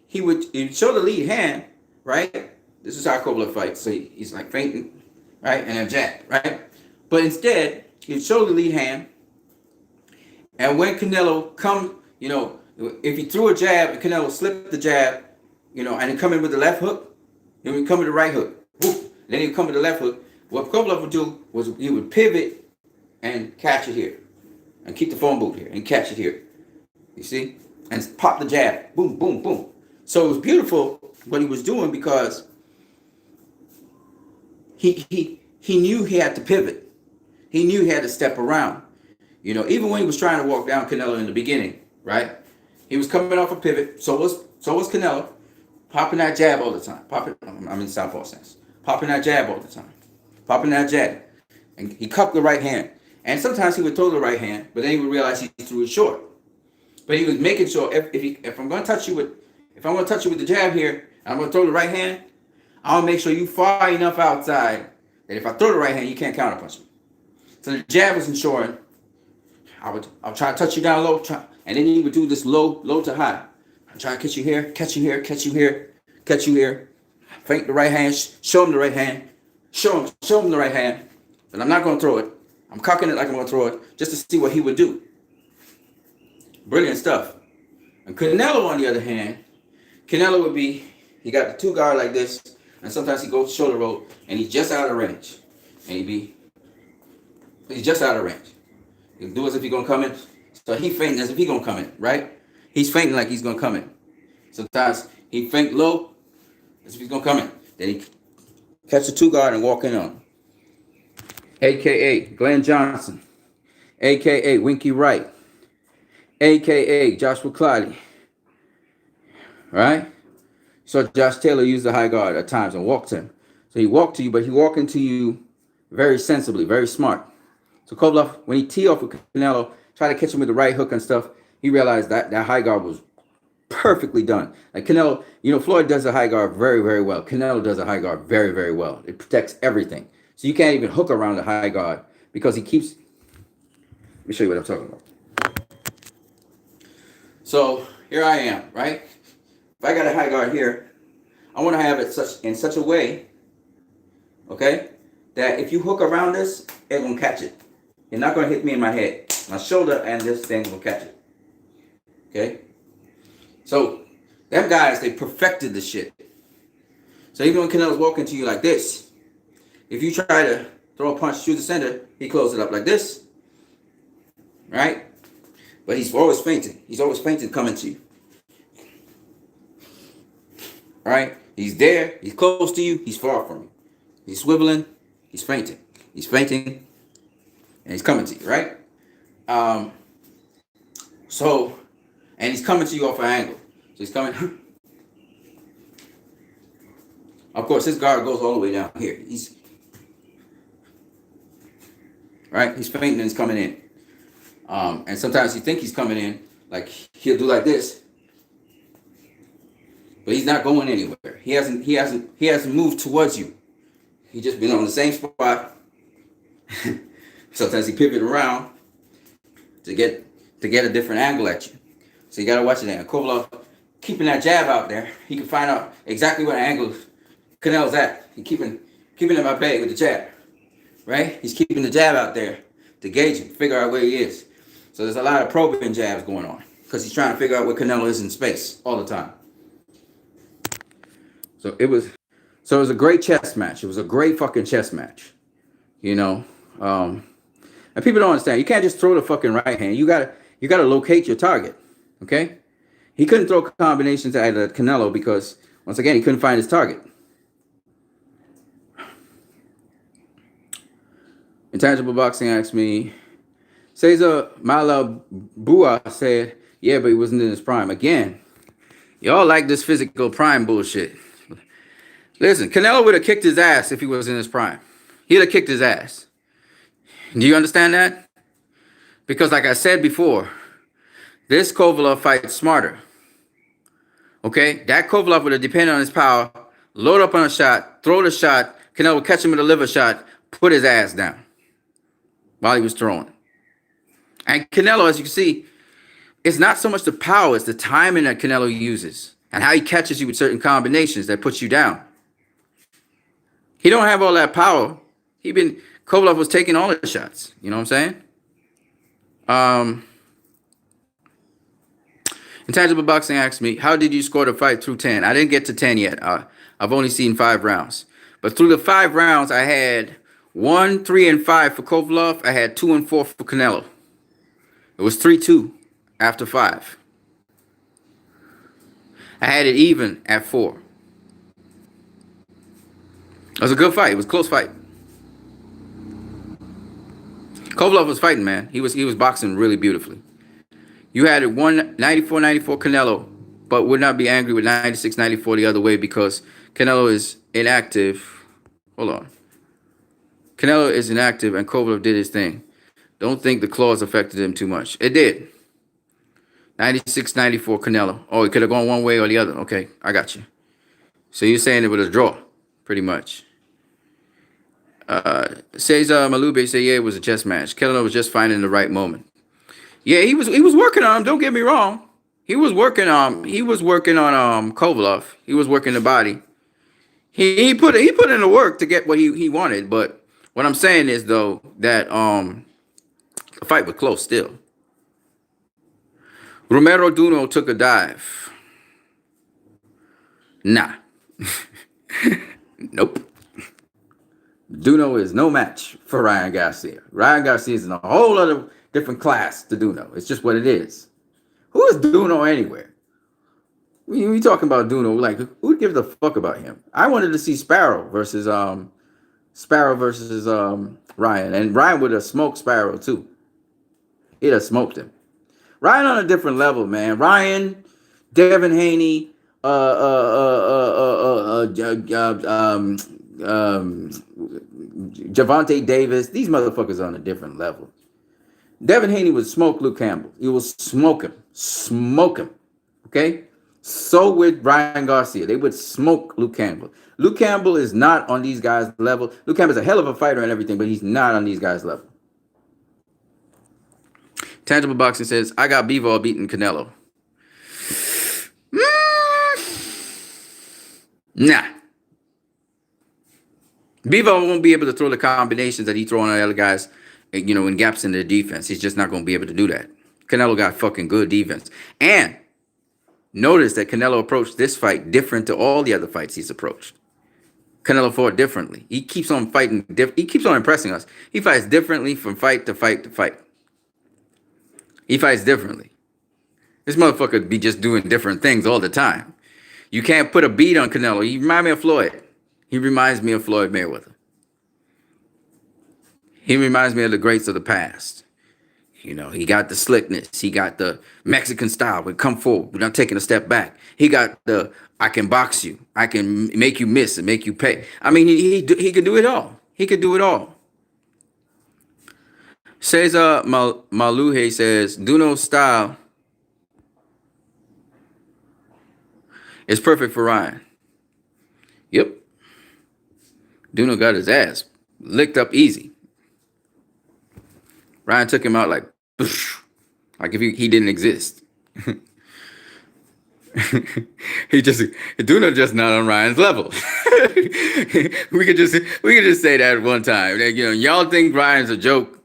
he'd show the lead hand, right? This is how Kovalev fights. So he's like feinting, right? And a jab, right? But instead, he'd show the lead hand, and when Canelo come, if he threw a jab and Canelo slipped the jab, and he come in with the left hook, then he come with the right hook. Whoop, then he'd come with the left hook. What Kovalev would do was he would pivot and catch it here. And keep the phone boot here and catch it here. You see? And pop the jab. Boom, boom, boom. So it was beautiful what he was doing because he knew he had to pivot. He knew he had to step around. Even when he was trying to walk down Canelo in the beginning, right? He was coming off a pivot. So was Canelo. Popping that jab all the time. I'm in southpaw stance. Popping that jab all the time. Popping that jab. And he cupped the right hand. And sometimes he would throw the right hand, but then he would realize he threw it short. But he was making sure if I'm going to touch you with the jab here, and I'm going to throw the right hand, I'll make sure you far enough outside that if I throw the right hand, you can't counterpunch me. So the jab was ensuring I'll try to touch you down low, and then he would do this low to high. I'll try to catch you here, catch you here, catch you here, catch you here. Feint the right hand, show him the right hand. Show him the right hand, but I'm not going to throw it. I'm cocking it like I'm going to throw it just to see what he would do. Brilliant stuff. And Canelo, on the other hand, he got the two guard like this, and sometimes he goes shoulder roll, and he's just out of range. And he's just out of range. He'll do as if he's going to come in. So he feinting as if he's going to come in, right? He's feinting like he's going to come in. Sometimes he feint low as if he's going to come in. Then he catch the two guard and walk in on him. A.K.A. Glenn Johnson. A.K.A. Winky Wright. A.K.A. Joshua Clottey. Right? So Josh Taylor used the high guard at times and walked him. So he walked to you, but he walked into you very sensibly, very smart. So Kovalev, when he tee off with Canelo, tried to catch him with the right hook and stuff, he realized that high guard was perfectly done. Like Canelo, Floyd does a high guard very, very well. Canelo does a high guard very, very well. It protects everything. So you can't even hook around the high guard because he keeps. Let me show you what I'm talking about. So here I am, right? If I got a high guard here, I want to have it in such a way, okay, that if you hook around this, it won't catch it. You're not going to hit me in my head. My shoulder and this thing will catch it. Okay? So, them guys, they perfected the shit. So even when Canelo's walking to you like this, if you try to throw a punch through the center, he closes it up like this. Right? But he's always feinting. He's always feinting coming to you. Right? He's there. He's close to you. He's far from you. He's swiveling. He's feinting. He's feinting. And he's coming to you, right? And he's coming to you off an angle. So he's coming. Of course, his guard goes all the way down here. He's feinting and he's coming in. And sometimes you think he's coming in, like he'll do like this, but he's not going anywhere. He hasn't moved towards you. He's just been on the same spot. Sometimes he pivot around, to get a different angle at you. So you got to watch it. And Kovalev keeping that jab out there, he can find out exactly what angle Canelo's at. He keeping him at bay with the jab, right? He's keeping the jab out there to gauge him, figure out where he is. So there's a lot of probing jabs going on because he's trying to figure out where Canelo is in space all the time. So it was a great chess match. It was a great fucking chess match, you know. And people don't understand. You can't just throw the fucking right hand. You gotta locate your target. Okay. He couldn't throw combinations at Canelo because once again he couldn't find his target. Intangible Boxing asked me, Cesar Malabua said, yeah, but he wasn't in his prime. Again, y'all like this physical prime bullshit. Listen, Canelo would have kicked his ass if he was in his prime. He'd have kicked his ass. Do you understand that? Because like I said before, this Kovalev fights smarter. Okay? That Kovalev would have depended on his power, load up on a shot, throw the shot, Canelo would catch him with a liver shot, put his ass down while he was throwing. And Canelo, as you can see, it's not so much the power, it's the timing that Canelo uses and how he catches you with certain combinations that puts you down. He don't have all that power. Kovalev was taking all the shots. You know what I'm saying? Intangible Boxing asked me, how did you score the fight through 10? I didn't get to 10 yet. I've only seen 5 rounds. But through the 5 rounds, I had 1, 3, and 5 for Kovalev. I had 2 and 4 for Canelo. It was 3-2 after 5. I had it even at 4. It was a good fight. It was a close fight. Kovalev was fighting, man. He was boxing really beautifully. You had it 94-94 Canelo, but would not be angry with 96-94 the other way because Canelo is inactive. Hold on. Canelo is inactive and Kovalev did his thing. Don't think the claws affected him too much. It did. 96-94 Canelo. Oh, it could have gone one way or the other. Okay, I got you. So you're saying it was a draw, pretty much. Cesar Malube said, yeah, it was a chess match. Canelo was just finding the right moment. Yeah, he was working on him. Don't get me wrong. He was working on Kovalev. He was working the body. He put in the work to get what he wanted. But what I'm saying is though that the fight was close still. Romero Duno took a dive. Nah. Nope. Duno is no match for Ryan Garcia. Ryan Garcia is in a whole other different class to Duno. It's just what it is. Who is Duno anywhere? We talking about Duno, like who gives a fuck about him? I wanted to see Sparrow versus Ryan, and Ryan would have smoked Sparrow too. He'd have smoked him. Ryan on a different level, man. Ryan, Devin Haney, Javante Davis, these motherfuckers are on a different level. Devin Haney would smoke Luke Campbell. He will smoke him. Okay? So with Ryan Garcia, they would smoke Luke Campbell. Luke Campbell is not on these guys' level. Luke Campbell's a hell of a fighter and everything, but he's not on these guys' level. Tangible Boxing says, I got Bivol beating Canelo. Nah. Bivol won't be able to throw the combinations that he throw on the other guys, you know, in gaps in their defense. He's just not going to be able to do that. Canelo got fucking good defense. And notice that Canelo approached this fight different to all the other fights he's approached. Canelo fought differently. He keeps on fighting. He keeps on impressing us. He fights differently from fight to fight to fight. He fights differently. This motherfucker be just doing different things all the time. You can't put a beat on Canelo. He reminds me of Floyd. He reminds me of Floyd Mayweather. He reminds me of the greats of the past. You know, he got the slickness. He got the Mexican style. We come forward. We're not taking a step back. He got the, I can box you. I can make you miss and make you pay. I mean, he could do it all. He could do it all. Cesar Maluhe says, Duno's style is perfect for Ryan. Yep. Duno got his ass licked up easy. Ryan took him out like, Like if he didn't exist. he just Duna just not on Ryan's level. we could just say that one time. That, y'all think Ryan's a joke,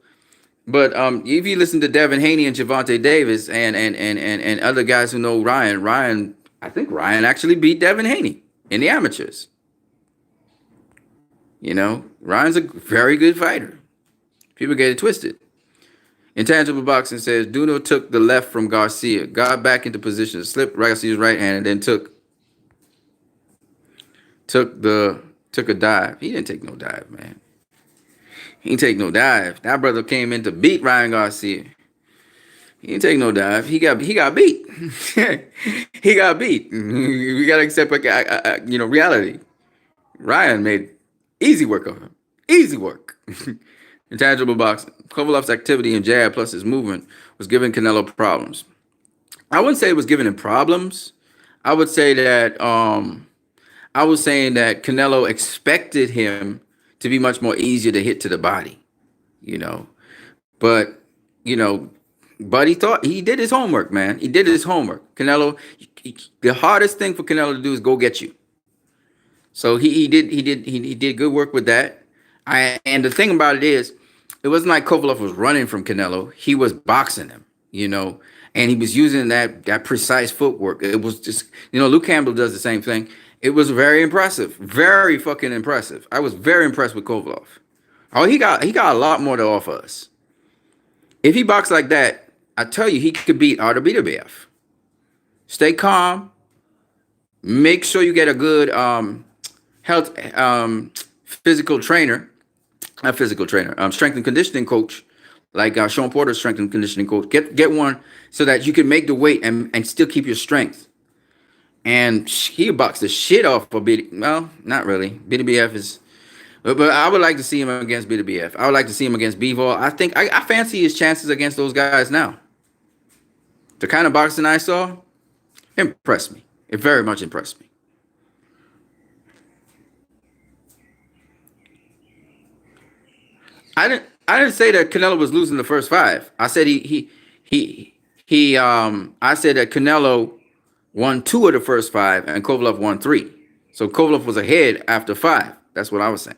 but if you listen to Devin Haney and Javante Davis and other guys who know Ryan, I think Ryan actually beat Devin Haney in the amateurs. Ryan's a very good fighter. People get it twisted. Intangible Boxing says Duno took the left from Garcia, got back into position, slipped Garcia's right hand, and then took a dive. He didn't take no dive, man. He didn't take no dive. That brother came in to beat Ryan Garcia. He didn't take no dive. He got beat. He got beat. We gotta accept reality. Ryan made easy work of him. Easy work. Intangible Boxing. Kovalev's activity and jab plus his movement was giving Canelo problems. I wouldn't say it was giving him problems. I would say that I was saying that Canelo expected him to be much more easier to hit to the body, But, Buddy thought he did his homework, man. He did his homework. Canelo, the hardest thing for Canelo to do is go get you. So he did good work with that. And the thing about it is, it wasn't like Kovalev was running from Canelo. He was boxing him, and he was using that precise footwork. It was just, Luke Campbell does the same thing. It was very impressive, very fucking impressive. I was very impressed with Kovalev. Oh, he got a lot more to offer us. If he boxed like that, I tell you, he could beat Artur Beterbiev. Stay calm. Make sure you get a good physical trainer. Not physical trainer, strength and conditioning coach, like Sean Porter's strength and conditioning coach. Get one so that you can make the weight and still keep your strength. And he boxed the shit off of well, not really. Beterbiev is, but I would like to see him against Beterbiev. I would like to see him against Bivol. I think I fancy his chances against those guys now. The kind of boxing I saw impressed me. It very much impressed me. I didn't say that Canelo was losing the first 5. I said I said that Canelo won 2 of the first 5 and Kovalev won 3. So Kovalev was ahead after 5. That's what I was saying.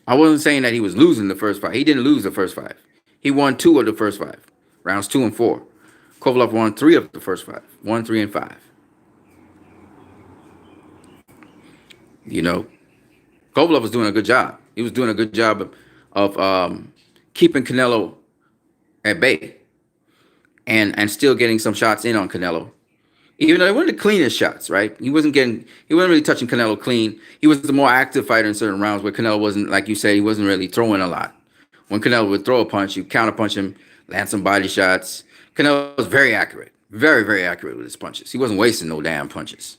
I wasn't saying that he was losing the first 5. He didn't lose the first 5. He won 2 of the first 5. Rounds 2 and 4. Kovalev won 3 of the first 5. 1, 3, and 5. Kovalev was doing a good job. He was doing a good job of keeping Canelo at bay and still getting some shots in on Canelo. Even though they weren't the cleanest shots, right? He wasn't really touching Canelo clean. He was the more active fighter in certain rounds where Canelo wasn't, like you said, he wasn't really throwing a lot. When Canelo would throw a punch, you counterpunch him, land some body shots. Canelo was very accurate. Very, very accurate with his punches. He wasn't wasting no damn punches,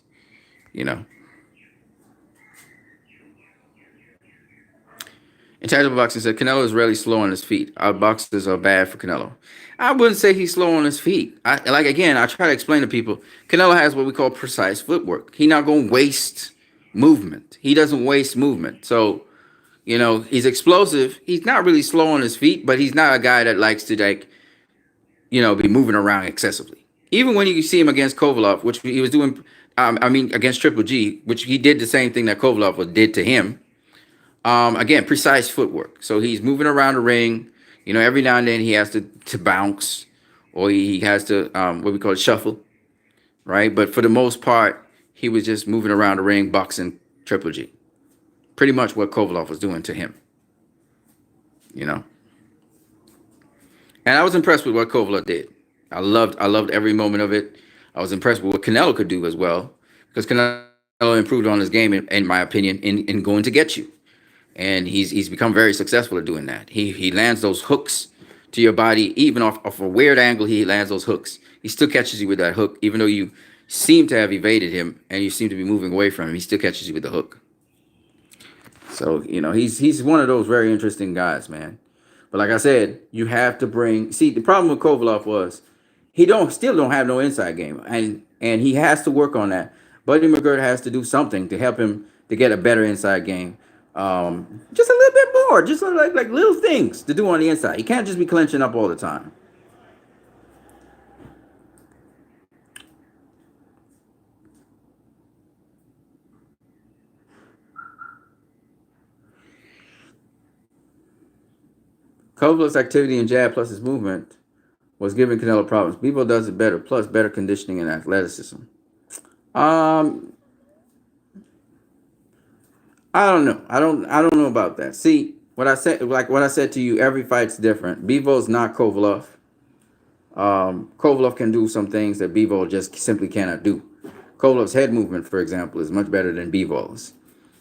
Intangible Boxing said Canelo is really slow on his feet. Our boxers are bad for Canelo. I wouldn't say he's slow on his feet. I try to explain to people, Canelo has what we call precise footwork. He's not going to waste movement. He doesn't waste movement. So, he's explosive. He's not really slow on his feet, but he's not a guy that likes to be moving around excessively. Even when you see him against Kovalev, which he was doing, against Triple G, which he did the same thing that Kovalev did to him. Again, precise footwork. So he's moving around the ring. Every now and then he has to bounce, or he has to what we call shuffle, right? But for the most part, he was just moving around the ring, boxing Triple G. Pretty much what Kovalev was doing to him. And I was impressed with what Kovalev did. I loved every moment of it. I was impressed with what Canelo could do as well, because Canelo improved on his game, in my opinion, in going to get you. And he's become very successful at doing that. He lands those hooks to your body, even off a weird angle. He lands those hooks. He still catches you with that hook, even though you seem to have evaded him and you seem to be moving away from him. He still catches you with the hook. So he's one of those very interesting guys, man. But like I said, you have to bring. See, the problem with Kovalev was he still don't have no inside game, and he has to work on that. Buddy McGirt has to do something to help him to get a better inside game. Just a little bit more, just like little things to do on the inside. He can't just be clenching up all the time. Kovalev's activity and jab plus his movement was giving Canelo problems. Bivol does it better, plus better conditioning and athleticism. Um, I don't know. I don't know about that. See, what I said to you, every fight's different. Bivol's not Kovalev. Kovalev can do some things that Bivol just simply cannot do. Kovalev's head movement, for example, is much better than Bivol's.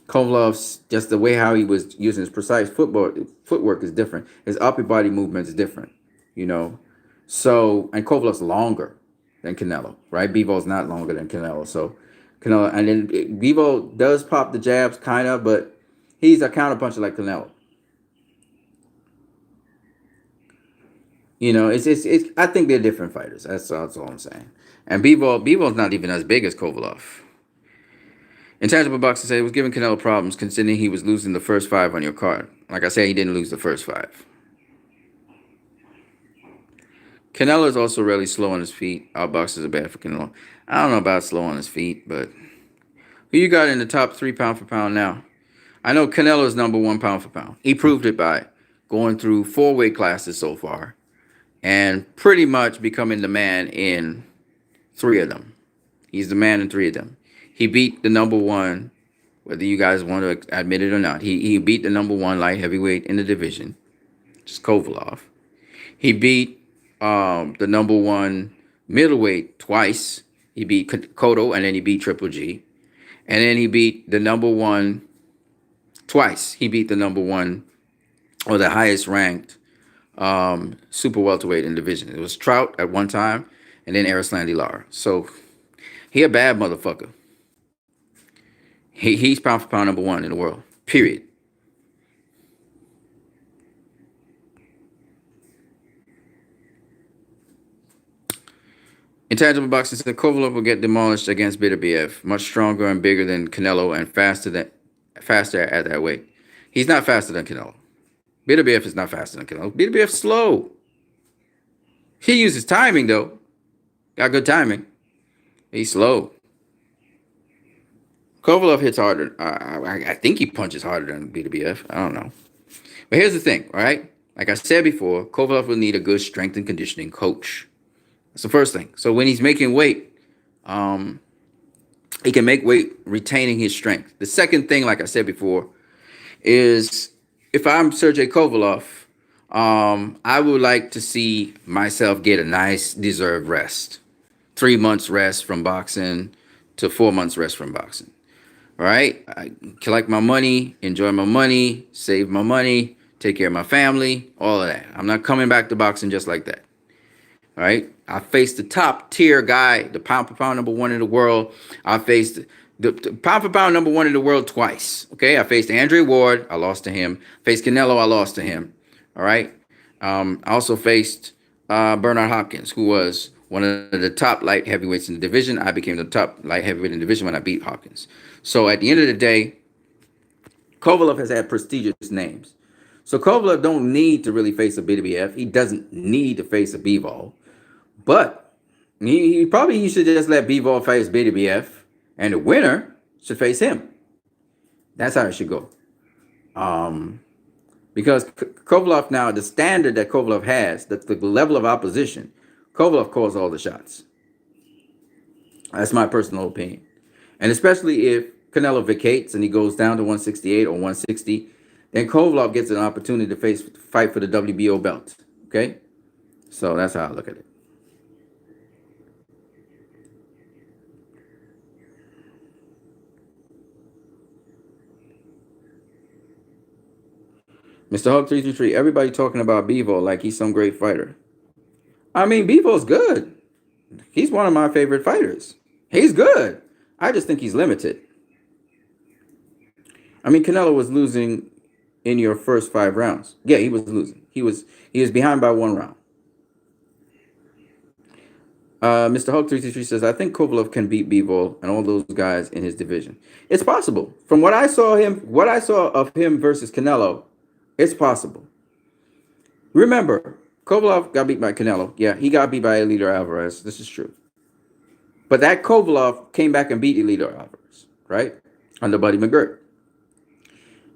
Kovalev's just the way how he was using his precise footwork is different. His upper body movement is different, you know. So, and Kovalev's longer than Canelo, right? Bivol's not longer than Canelo. So Canelo, and then Bivol does pop the jabs kind of, but he's a counterpuncher like Canelo. You know, it's I think they're different fighters. That's all I'm saying. And Bivol's not even as big as Kovalev. Intangible Boxer said it was giving Canelo problems considering he was losing the first 5 on your card. Like I said, he didn't lose the first 5. Canelo is also really slow on his feet. Our boxers are bad for Canelo. I don't know about slow on his feet, but who you got in the top 3 pound for pound now? I know Canelo is number 1 pound for pound. He proved it by going through 4 weight classes so far and pretty much becoming the man in 3 of them. He's the man in 3 of them. He beat the number 1, whether you guys want to admit it or not. He beat the number 1 light heavyweight in the division, just Kovalev. He beat the number 1 middleweight twice. He beat Cotto, and then he beat Triple G. And then he beat the number 1 twice. He beat the number 1 or the highest ranked super welterweight in the division. It was Trout at one time, and then Erislandy Lara. So he a bad motherfucker. He's pound for pound number 1 in the world. Period. Intangible Boxing said Kovalev will get demolished against Beterbiev. Much stronger and bigger than Canelo and faster at that weight. He's not faster than Canelo. Beterbiev is not faster than Canelo. Beterbiev's slow. He uses timing though. Got good timing. He's slow. Kovalev hits harder. I think he punches harder than Beterbiev. I don't know. But here's the thing, all right? Like I said before, Kovalev will need a good strength and conditioning coach. That's the first thing. So when he's making weight, he can make weight retaining his strength. The second thing, like I said before, is if I'm Sergey Kovalev, I would like to see myself get a nice deserved rest. 3 months rest from boxing to 4 months rest from boxing. All right? I collect my money, enjoy my money, save my money, take care of my family, all of that. I'm not coming back to boxing just like that. All right? I faced the top tier guy, the pound for pound number 1 in the world. I faced the pound for pound number 1 in the world twice. Okay? I faced Andre Ward. I lost to him. Faced Canelo. I lost to him. All right? I also faced Bernard Hopkins, who was one of the top light heavyweights in the division. I became the top light heavyweight in the division when I beat Hopkins. So at the end of the day, Kovalev has had prestigious names. So Kovalev don't need to really face a Beterbiev. He doesn't need to face a Bivol. But he should just let Bivol face Beterbiev, and the winner should face him. That's how it should go. Because Kovalev now, the standard that Kovalev has, the level of opposition, Kovalev calls all the shots. That's my personal opinion. And especially if Canelo vacates and he goes down to 168 or 160, then Kovalev gets an opportunity to fight for the WBO belt. Okay? So that's how I look at it. Mr. Hawk 333, everybody talking about Bivol like he's some great fighter. I mean, Bivol's good. He's one of my favorite fighters. He's good. I just think he's limited. I mean, Canelo was losing in your first 5 rounds. Yeah, he was losing. He was behind by 1 round. Mr. Hulk 333 says, I think Kovalev can beat Bivol and all those guys in his division. It's possible. From what I saw of him versus Canelo, it's possible. Remember, Kovalev got beat by Canelo. Yeah, he got beat by Elito Alvarez. This is true. But that Kovalev came back and beat Elito Alvarez, right? Under Buddy McGirt.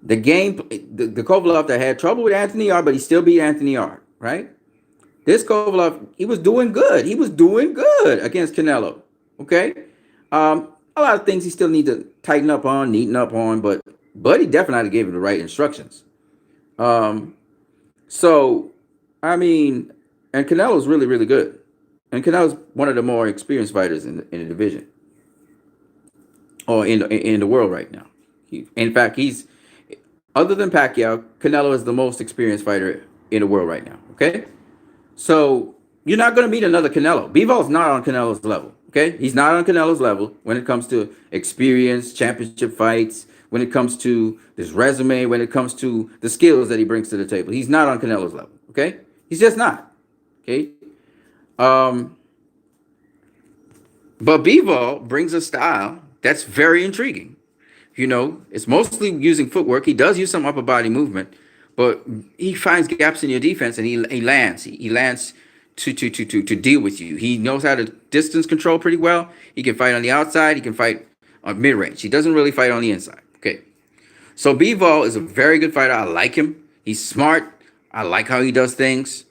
The Kovalev that had trouble with Anthony Yard, but he still beat Anthony Yard, right? This Kovalev, he was doing good. He was doing good against Canelo. Okay, a lot of things he still need to tighten up on, neaten up on, but Buddy definitely gave him the right instructions. Um, so, I mean, and Canelo's really, really good, and Canelo's one of the more experienced fighters in the division or in the world right now. In fact, he's other than Pacquiao, Canelo is the most experienced fighter in the world right now. Okay, so you're not going to meet another Canelo. Bivol is not on Canelo's level. Okay, he's not on Canelo's level when it comes to experience, championship fights, when it comes to his resume, when it comes to the skills that he brings to the table. He's not on Canelo's level. Okay, he's just not. Okay, um, but Bivol brings a style that's very intriguing. You know, it's mostly using footwork. He does use some upper body movement, but he finds gaps in your defense and he lands. He lands to deal with you. He knows how to distance control pretty well. He can fight on the outside. He can fight on mid range. He doesn't really fight on the inside. Okay. So Bivol is a very good fighter. I like him. He's smart. I like how he does things.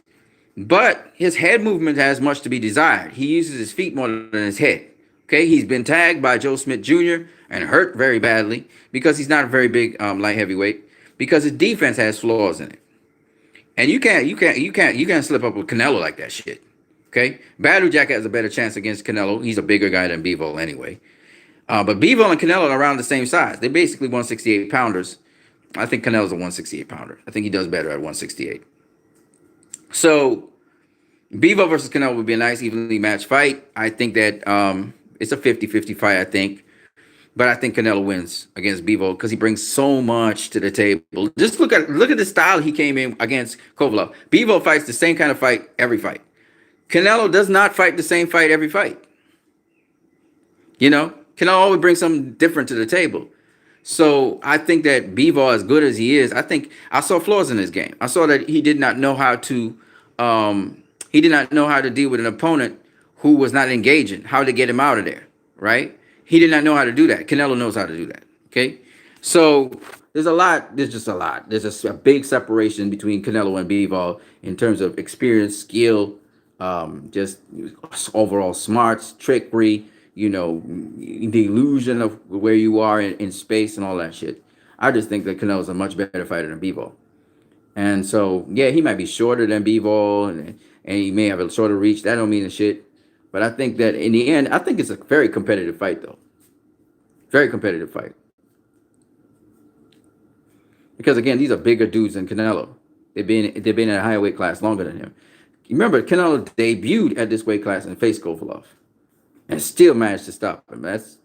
But his head movement has much to be desired. He uses his feet more than his head. Okay, he's been tagged by Joe Smith Jr. and hurt very badly because he's not a very big light heavyweight because his defense has flaws in it. And you can't slip up with Canelo like that shit. Okay, Badou Jack has a better chance against Canelo. He's a bigger guy than Bivol anyway. But Bivol and Canelo are around the same size. They're basically 168 pounders. I think Canelo's a 168 pounder. I think he does better at 168. So Bivol versus Canelo would be a nice evenly matched fight. I think that it's a 50-50 fight, I think. But I think Canelo wins against Bivol because he brings so much to the table. Just look at the style he came in against Kovalev. Bivol fights the same kind of fight every fight. Canelo does not fight the same fight every fight. You know, Canelo always brings something different to the table. So I think that Bivol, as good as he is, I saw flaws in his game. I saw that he did not know how to deal with an opponent who was not engaging, how to get him out of there, right? He did not know how to do that. Canelo knows how to do that, okay? So there's just a lot. There's a big separation between Canelo and Bivol in terms of experience, skill, just overall smarts, trickery, you know, the illusion of where you are in space and all that shit. I just think that Canelo's a much better fighter than Bivol. And so, yeah, he might be shorter than Bivol and he may have a shorter reach. That don't mean a shit. But I think that in the end, I think it's a very competitive fight, though. Very competitive fight. Because, again, these are bigger dudes than Canelo. They've been in a higher weight class longer than him. Remember, Canelo debuted at this weight class and faced Kovalev. And still managed to stop him. That's,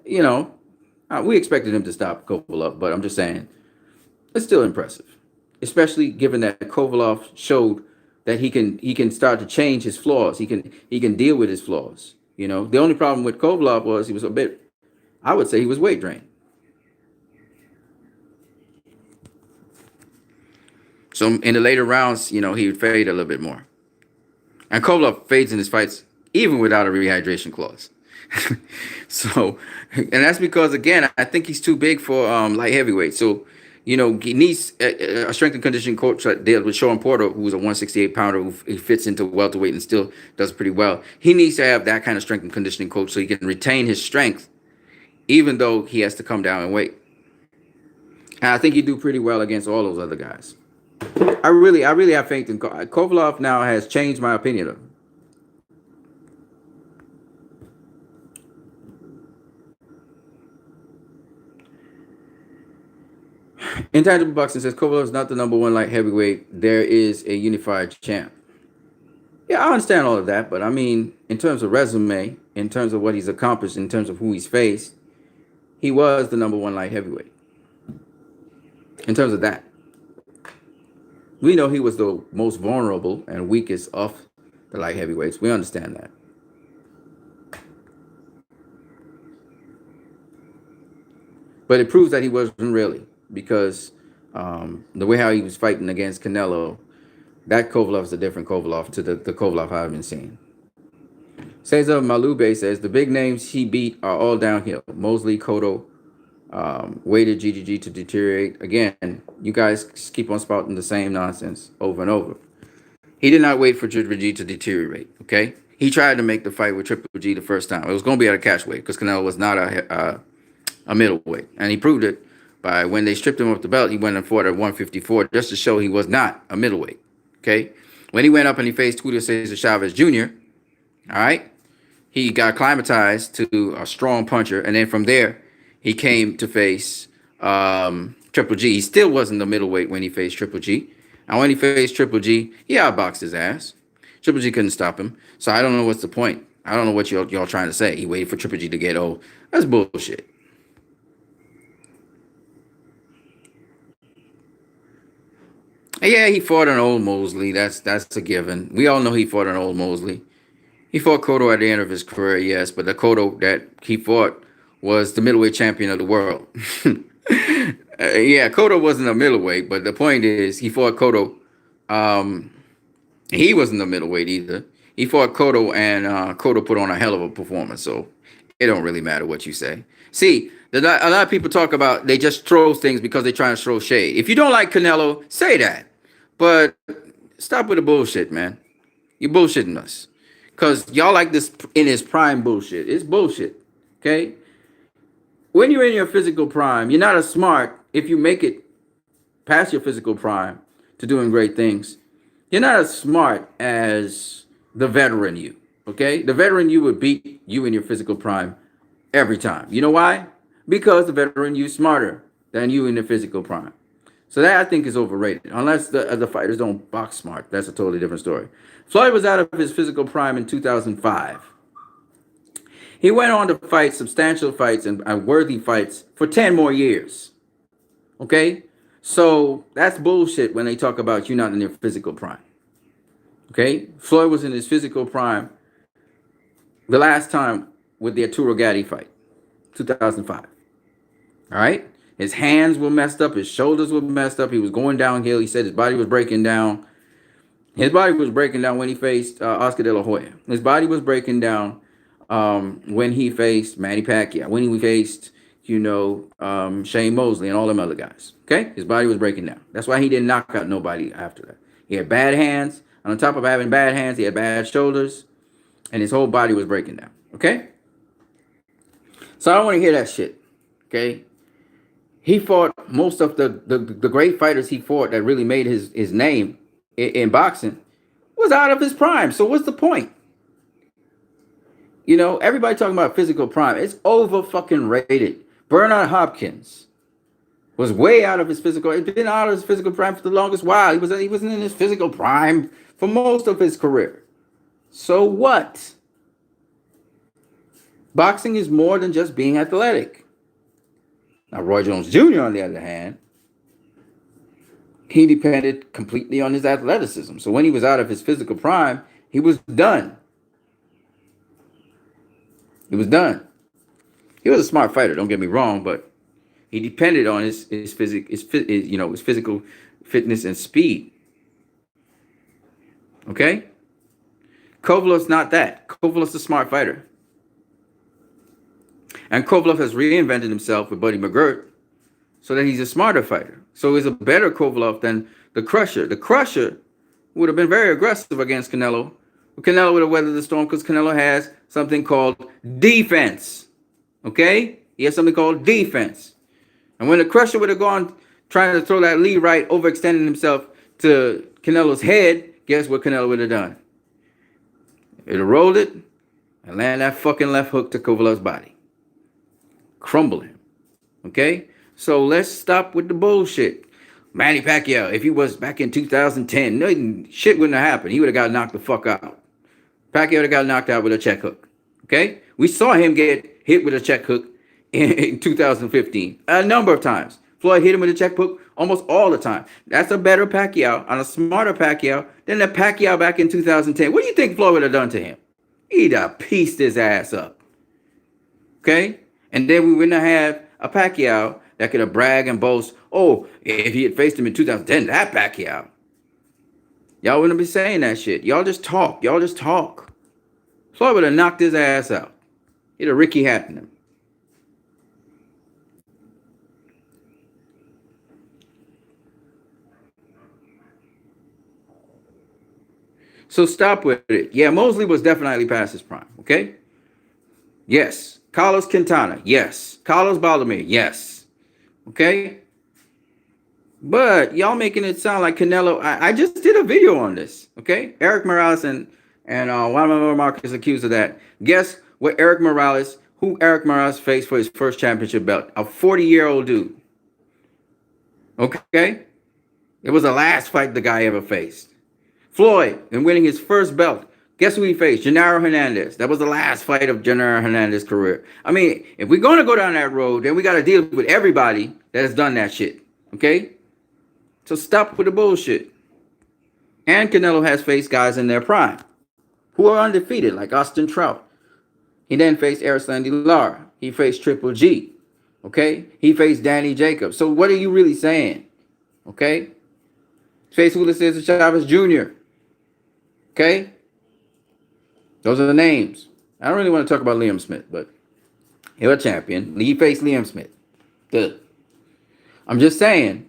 you know, we expected him to stop Kovalev. But I'm just saying, it's still impressive. Especially given that Kovalev showed that he can start to change his flaws. He can deal with his flaws. You know, the only problem with Kovalev was he was a bit, I would say he was weight drained. So in the later rounds, you know, he would fade a little bit more. And Kovalev fades in his fights even without a rehydration clause. So, and that's because, again, I think he's too big for light heavyweight. So, you know, he needs a strength and conditioning coach that deals with Sean Porter, who's a 168 pounder who fits into welterweight and still does pretty well. He needs to have that kind of strength and conditioning coach so he can retain his strength, even though he has to come down in weight. And I think he do pretty well against all those other guys. I really have faith in Kovalev. Now has changed my opinion of him. Intangible Boxing says Kovalev is not the number one light heavyweight. There is a unified champ. Yeah, I understand all of that, but I mean, in terms of resume, in terms of what he's accomplished, in terms of who he's faced, he was the number one light heavyweight. In terms of that, we know he was the most vulnerable and weakest of the light heavyweights. We understand that. But it proves that he wasn't really, because the way how he was fighting against Canelo, that Kovalev is a different Kovalev to the Kovalev I've been seeing. Cesar Malube says the big names he beat are all downhill. Mosley, Cotto, Waited GGG to deteriorate. Again, you guys keep on spouting the same nonsense over and over. He did not wait for Triple G to deteriorate. Okay, he tried to make the fight with Triple G the first time. It was going to be at a catch weight because Canelo was not a middleweight, and he proved it by when they stripped him of the belt. He went and fought at 154 just to show he was not a middleweight. Okay, when he went up and he faced Julio Cesar Chavez Jr., all right, he got acclimatized to a strong puncher, and then from there he came to face Triple G. He still wasn't the middleweight when he faced Triple G. And when he faced Triple G, he outboxed his ass. Triple G couldn't stop him. So I don't know what's the point. I don't know what y'all trying to say. He waited for Triple G to get old. That's bullshit. And yeah, he fought an old Mosley. That's a given. We all know he fought an old Mosley. He fought Cotto at the end of his career, yes, but the Cotto that he fought was the middleweight champion of the world. Yeah, Cotto wasn't a middleweight, but the point is he fought Cotto. He wasn't a middleweight either. He fought Cotto, and Cotto put on a hell of a performance. So it don't really matter what you say. See, a lot of people talk about they just throw things because they're trying to throw shade. If you don't like Canelo, say that. But stop with the bullshit, man. You're bullshitting us. Because y'all like this in his prime bullshit. It's bullshit. Okay? When you're in your physical prime, you're not as smart if you make it past your physical prime to doing great things. You're not as smart as the veteran you. Okay? The veteran you would beat you in your physical prime every time. You know why? Because the veteran you is smarter than you in the physical prime. So that I think is overrated. Unless the fighters don't box smart. That's a totally different story. Floyd was out of his physical prime in 2005. He went on to fight substantial fights and worthy fights for 10 more years. Okay? So that's bullshit when they talk about you not in your physical prime. Okay? Floyd was in his physical prime the last time with the Arturo Gatti fight, 2005. All right? His hands were messed up. His shoulders were messed up. He was going downhill. He said his body was breaking down. His body was breaking down when he faced Oscar De La Hoya. His body was breaking down when he faced Manny Pacquiao. When he faced, Shane Mosley and all them other guys. Okay? His body was breaking down. That's why he didn't knock out nobody after that. He had bad hands. And on top of having bad hands, he had bad shoulders. And his whole body was breaking down. Okay? So I don't want to hear that shit. Okay? He fought most of the great fighters he fought that really made his name in boxing was out of his prime. So what's the point? Everybody talking about physical prime. It's over fucking rated. Bernard Hopkins was way out of his physical. He's been out of his physical prime for the longest while. He wasn't in his physical prime for most of his career. So what? Boxing is more than just being athletic. Now, Roy Jones Jr., on the other hand, he depended completely on his athleticism. So when he was out of his physical prime, he was done. He was done. He was a smart fighter, don't get me wrong, but he depended on his physical fitness and speed. Okay? Kovalev's not that. Kovalev's a smart fighter. And Kovalev has reinvented himself with Buddy McGirt so that he's a smarter fighter. So he's a better Kovalev than the Crusher. The Crusher would have been very aggressive against Canelo. But Canelo would have weathered the storm because Canelo has something called defense. Okay? He has something called defense. And when the Crusher would have gone trying to throw that lead right, overextending himself to Canelo's head, guess what Canelo would have done? It would have rolled it and landed that fucking left hook to Kovalev's body. Crumble him. Okay? So let's stop with the bullshit. Manny Pacquiao, if he was back in 2010, nothing, shit wouldn't have happened. He would have got knocked the fuck out. Pacquiao would have got knocked out with a check hook. Okay? We saw him get hit with a check hook in 2015 a number of times. Floyd hit him with a check hook almost all the time. That's a better Pacquiao and a smarter Pacquiao than the Pacquiao back in 2010. What do you think Floyd would have done to him? He'd have pieced his ass up. Okay? And then we wouldn't have a Pacquiao that could have brag and boast, oh, if he had faced him in 2010, that Pacquiao. Y'all wouldn't be saying that shit. Y'all just talk. Y'all just talk. Floyd would have knocked his ass out. He'd have Ricky Hatton him. So stop with it. Yeah, Mosley was definitely past his prime. Okay. Yes. Carlos Quintana. Yes. Carlos Baldomir. Yes. Okay. But y'all making it sound like Canelo. I just did a video on this. Okay. Eric Morales and Juan Manuel Marquez accused of that. Guess what? Who Eric Morales faced for his first championship belt? A 40-year-old dude. Okay. It was the last fight the guy ever faced. Floyd, in winning his first belt, guess who he faced? Gennaro Hernandez. That was the last fight of Gennaro Hernandez's career. I mean, if we're going to go down that road, then we got to deal with everybody that has done that shit. Okay? So stop with the bullshit. And Canelo has faced guys in their prime who are undefeated, like Austin Trout. He then faced Erislandy Lara. He faced Triple G. Okay? He faced Danny Jacobs. So what are you really saying? Okay? Faced Julio Cesar Chavez Jr. Okay? Those are the names. I don't really want to talk about Liam Smith, but he's a champion. He faced Liam Smith. Good. I'm just saying,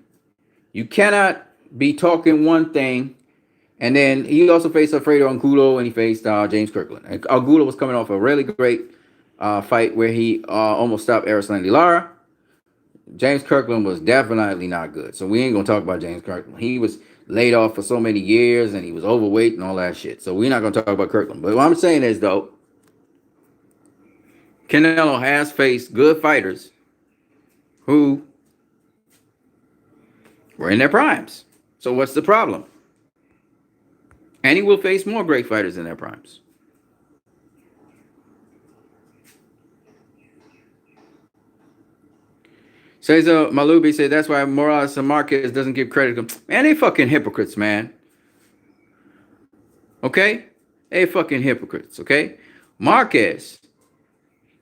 you cannot be talking one thing, and then he also faced Alfredo Angulo, and he faced James Kirkland. And Angulo was coming off a really great fight where he almost stopped Erislandy Lara. James Kirkland was definitely not good. So we ain't going to talk about James Kirkland. He was laid off for so many years, and he was overweight and all that shit. So we're not going to talk about Kirkland. But what I'm saying is, though, Canelo has faced good fighters who were in their primes. So what's the problem? And he will face more great fighters in their primes. Cesar Malubi said that's why Morales and Marquez doesn't give credit to them. Man, they fucking hypocrites, man. Okay? They fucking hypocrites, okay? Marquez,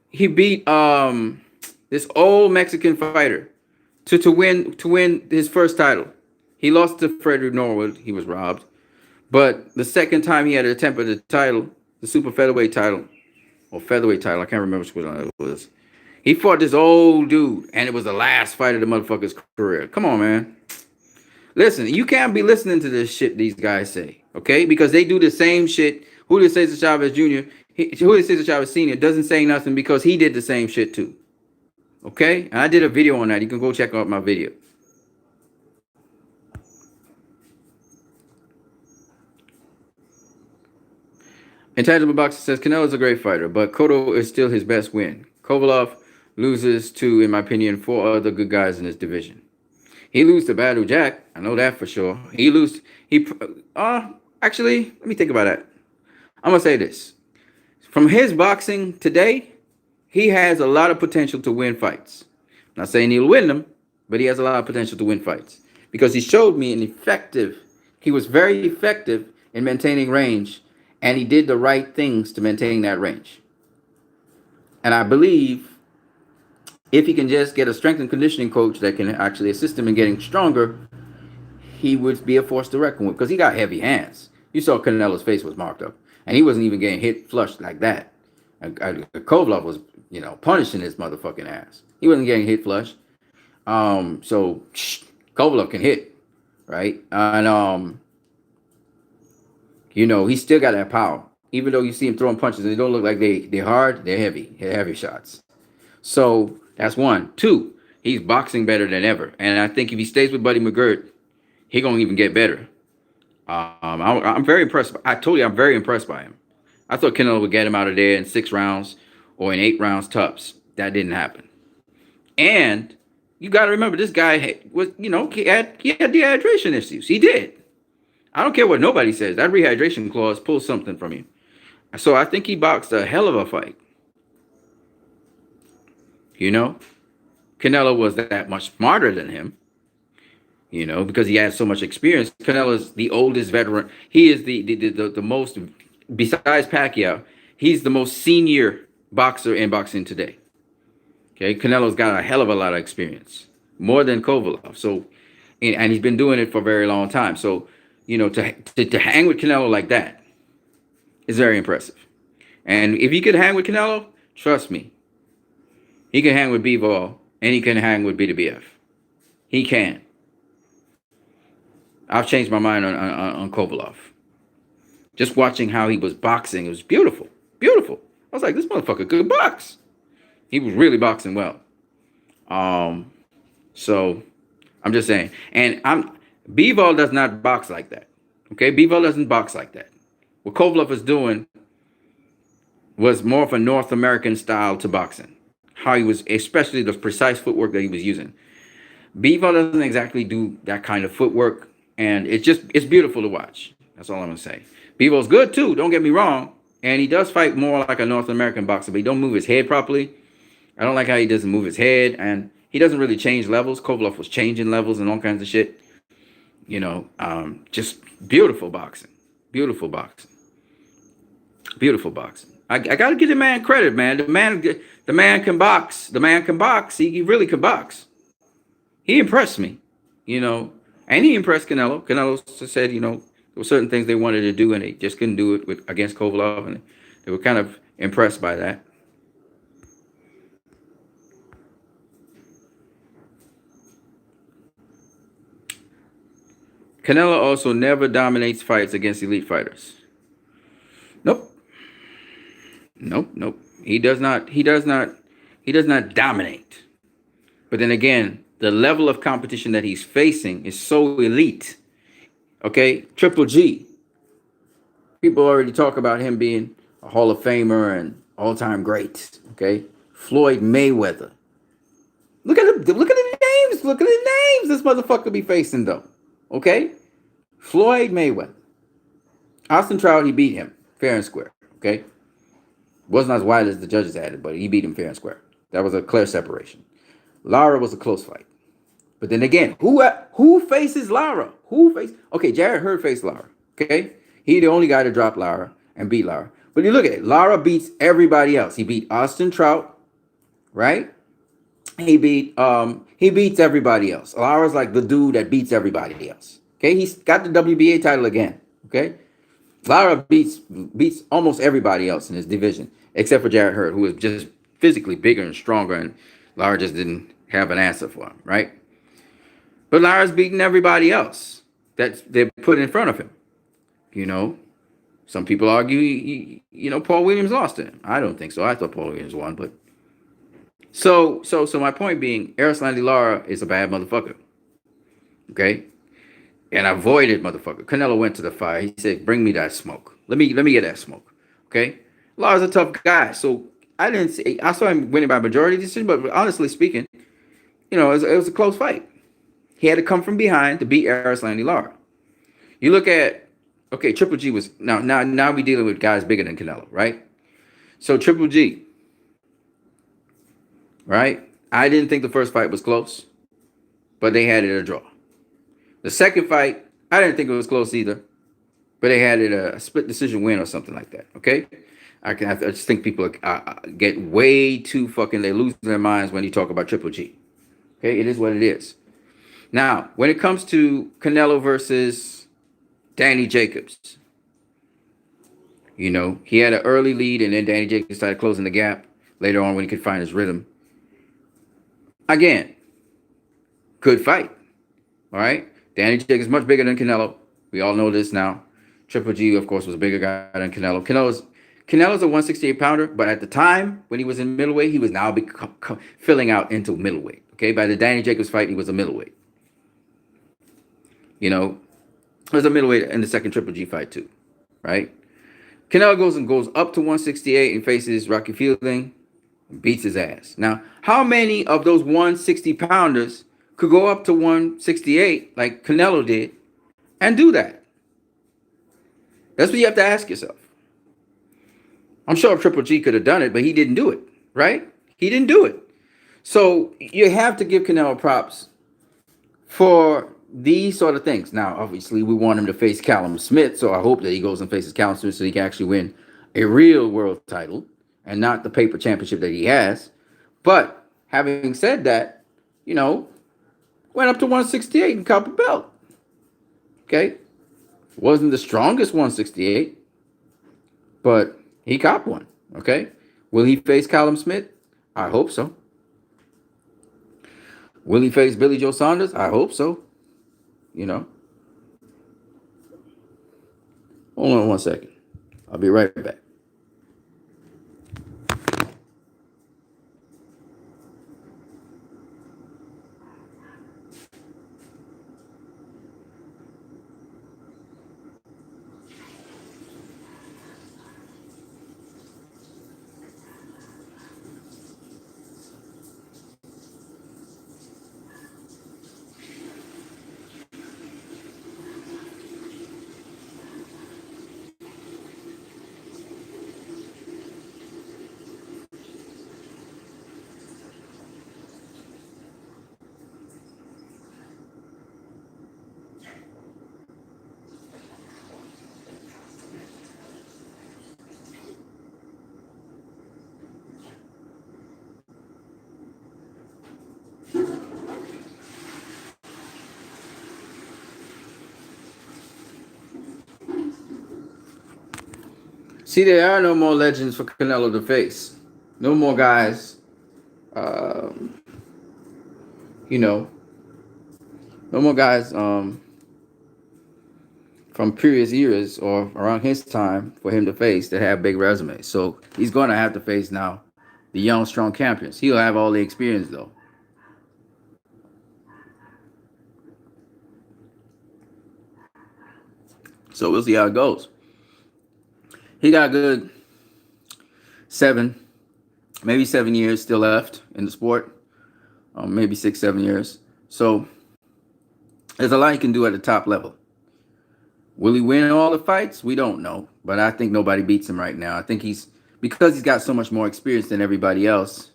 he beat this old Mexican fighter to win his first title. He lost to Frederick Norwood. He was robbed. But the second time he had an attempt at the title, the super featherweight title, or featherweight title, I can't remember which one it was. He fought this old dude, and it was the last fight of the motherfucker's career. Come on, man. Listen, you can't be listening to this shit these guys say, okay? Because they do the same shit. Julio Cesar Chavez Jr., Julio Cesar Chavez Sr. doesn't say nothing because he did the same shit too. Okay? And I did a video on that. You can go check out my video. Intangible Boxer says, Canelo's a great fighter, but Cotto is still his best win. Kovalev loses to, in my opinion, 4 other good guys in his division. He loses to Badou Jack. I know that for sure. Actually, let me think about that. I'm going to say this. From his boxing today, he has a lot of potential to win fights. I'm not saying he'll win them, but he has a lot of potential to win fights. Because he showed me he was very effective in maintaining range, and he did the right things to maintain that range. And I believe if he can just get a strength and conditioning coach that can actually assist him in getting stronger, he would be a force to reckon with because he got heavy hands. You saw Canelo's face was marked up, and he wasn't even getting hit flush like that. Kovalev was, punishing his motherfucking ass. He wasn't getting hit flush. So Kovalev can hit, right? And he still got that power. Even though you see him throwing punches and they don't look like they're hard, they're heavy. They're heavy shots. So that's 1. 2, he's boxing better than ever. And I think if he stays with Buddy McGirt, he's going to even get better. I'm very impressed. I told you I'm very impressed by him. I thought Canelo would get him out of there in 6 rounds or in 8 rounds tops. That didn't happen. And you got to remember, this guy was, he had dehydration issues. He did. I don't care what nobody says. That rehydration clause pulls something from you. So I think he boxed a hell of a fight. Canelo was that much smarter than him, because he has so much experience. Canelo's the oldest veteran. He is the most, besides Pacquiao, he's the most senior boxer in boxing today. Okay, Canelo's got a hell of a lot of experience, more than Kovalev. So, and he's been doing it for a very long time. So, to hang with Canelo like that is very impressive. And if he could hang with Canelo, trust me, he can hang with Bivol and he can hang with BWF. He can. I've changed my mind on Kovalev. Just watching how he was boxing, it was beautiful, beautiful. I was like, this motherfucker could box. He was really boxing well. Um, so I'm just saying, and Bivol does not box like that. Okay, Bivol doesn't box like that. What Kovalev was doing was more of a North American style to boxing. How he was, especially the precise footwork that he was using. Bivol doesn't exactly do that kind of footwork, and it's beautiful to watch. That's all I'm gonna say. Bivol's good too. Don't get me wrong, and he does fight more like a North American boxer, but he don't move his head properly. I don't like how he doesn't move his head, and he doesn't really change levels. Kovalev was changing levels and all kinds of shit. Just beautiful boxing, beautiful boxing, beautiful boxing. I got to give the man credit, man. The man can box. The man can box. He really can box. He impressed me, and he impressed Canelo. Canelo said, there were certain things they wanted to do, and they just couldn't do it against Kovalev, and they were kind of impressed by that. Canelo also never dominates fights against elite fighters. Nope. Nope. He does not dominate. But then again, the level of competition that he's facing is so elite. Okay? Triple G. People already talk about him being a Hall of Famer and all-time great. Okay? Floyd Mayweather. Look at the names. Look at the names this motherfucker be facing though. Okay? Floyd Mayweather. Austin Trout, he beat him fair and square. Okay? Wasn't as wide as the judges had it, but he beat him fair and square. That was a clear separation. Lara was a close fight. But then again, who faces Lara? Okay, Jarrett Hurd faced Lara. Okay? He the only guy to drop Lara and beat Lara. But you look at it, Lara beats everybody else. He beat Austin Trout, right? He beats everybody else. Lara's like the dude that beats everybody else. Okay, he's got the WBA title again. Okay, Lara beats almost everybody else in his division except for Jarrett Hurd, who is just physically bigger and stronger, and Lara just didn't have an answer for him, right? But Lara's beating everybody else that they put in front of him. Some people argue, Paul Williams lost to him. I don't think so. I thought Paul Williams won, but. So my point being, Erislandy Lara is a bad motherfucker. Okay? And I avoided motherfucker. Canelo went to the fire. He said, bring me that smoke. Let me get that smoke. Okay? Lara's a tough guy. So I saw him winning by majority decision, but honestly speaking, it was a close fight. He had to come from behind to beat Erislandy Lara. You look at, Triple G was, now we dealing with guys bigger than Canelo, right? So Triple G, right? I didn't think the first fight was close, but they had it a draw. The second fight, I didn't think it was close either, but they had it a split decision win or something like that. Okay, I just think people get way too they lose their minds when you talk about Triple G. Okay, it is what it is. Now, when it comes to Canelo versus Danny Jacobs, he had an early lead, and then Danny Jacobs started closing the gap later on when he could find his rhythm. Again, good fight. All right. Danny Jacobs is much bigger than Canelo. We all know this now. Triple G, of course, was a bigger guy than Canelo. Canelo's a 168 pounder, but at the time when he was in middleweight, he was now filling out into middleweight. Okay. By the Danny Jacobs fight, he was a middleweight. He was a middleweight in the second Triple G fight too. Right. Canelo goes up to 168 and faces Rocky Fielding. Beats his ass. Now, how many of those 160 pounders could go up to 168 like Canelo did and do that? That's what you have to ask yourself. I'm sure Triple G could have done it, but he didn't do it, right? He didn't do it. So you have to give Canelo props for these sort of things. Now, obviously, we want him to face Callum Smith, so I hope that he goes and faces Callum Smith so he can actually win a real world title and not the paper championship that he has. But having said that, went up to 168 and caught the belt. Okay? Wasn't the strongest 168, but he copped one. Okay? Will he face Callum Smith? I hope so. Will he face Billy Joe Saunders? I hope so. Well, Hold on 1 second. I'll be right back. See, there are no more legends for Canelo to face. No more guys, um, you know, no more guys from previous years or around his time for him to face that have big resumes. So he's going to have to face now the young, strong champions. He'll have all the experience, though. So we'll see how it goes. He got good 7 years still left in the sport. Maybe 6, 7 years. So there's a lot he can do at the top level. Will he win all the fights? We don't know. But I think nobody beats him right now. I think because he's got so much more experience than everybody else,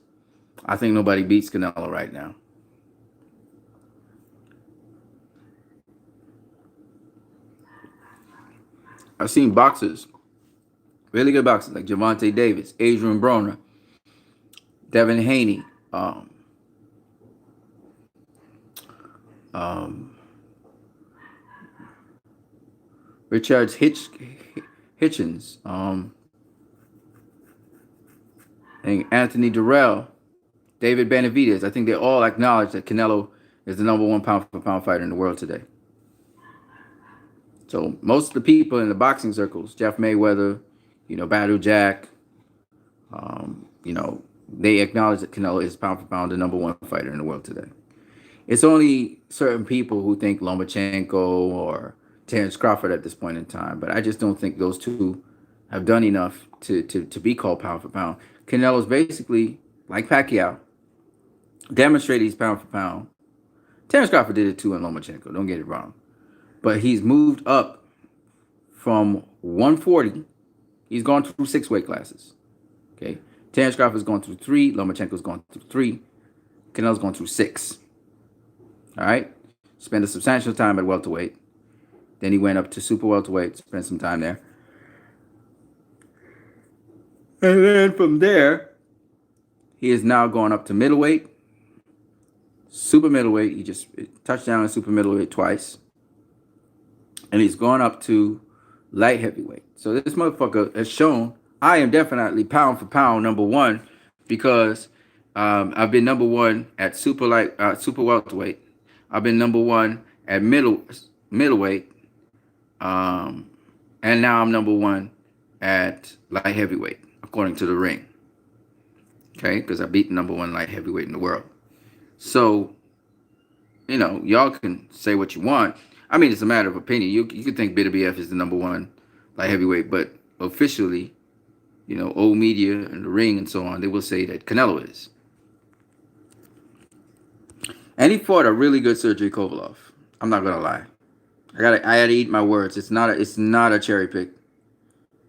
I think nobody beats Canelo right now. I've seen boxers, really good boxers, like Gervonta Davis, Adrian Broner, Devin Haney, Richard Hitchens, and Anthony Durrell, David Benavidez. I think they all acknowledge that Canelo is the #1 pound-for-pound fighter in the world today. So most of the people in the boxing circles, Jeff Mayweather, Badou Jack, they acknowledge that Canelo is pound-for-pound the #1 fighter in the world today. It's only certain people who think Lomachenko or Terrence Crawford at this point in time, but I just don't think those two have done enough to be called pound for pound. Canelo's basically, like Pacquiao, demonstrated he's pound for pound. Terrence Crawford did it too in Lomachenko, don't get it wrong. But he's moved up from 140. He's gone through 6 weight classes. Okay, Terrence Crawford's gone through 3. Lomachenko's gone through 3. Canelo's gone through 6. All right, spent a substantial time at welterweight. Then he went up to super welterweight, spent some time there. And then from there, he is now going up to middleweight, super middleweight. He just touched down in super middleweight twice. And he's gone up to light heavyweight. So this motherfucker has shown I am definitely pound for pound #1 because I've been #1 at super welterweight. I've been #1 at middleweight. And now I'm #1 at light heavyweight, according to the ring. Okay, because I beat the #1 light heavyweight in the world. So, y'all can say what you want. I mean, it's a matter of opinion. You could think BF is the #1 light heavyweight, but officially, old media and the ring and so on, they will say that Canelo is. And he fought a really good Sergey Kovalev. I'm not gonna lie. I had to eat my words. It's not a cherry pick.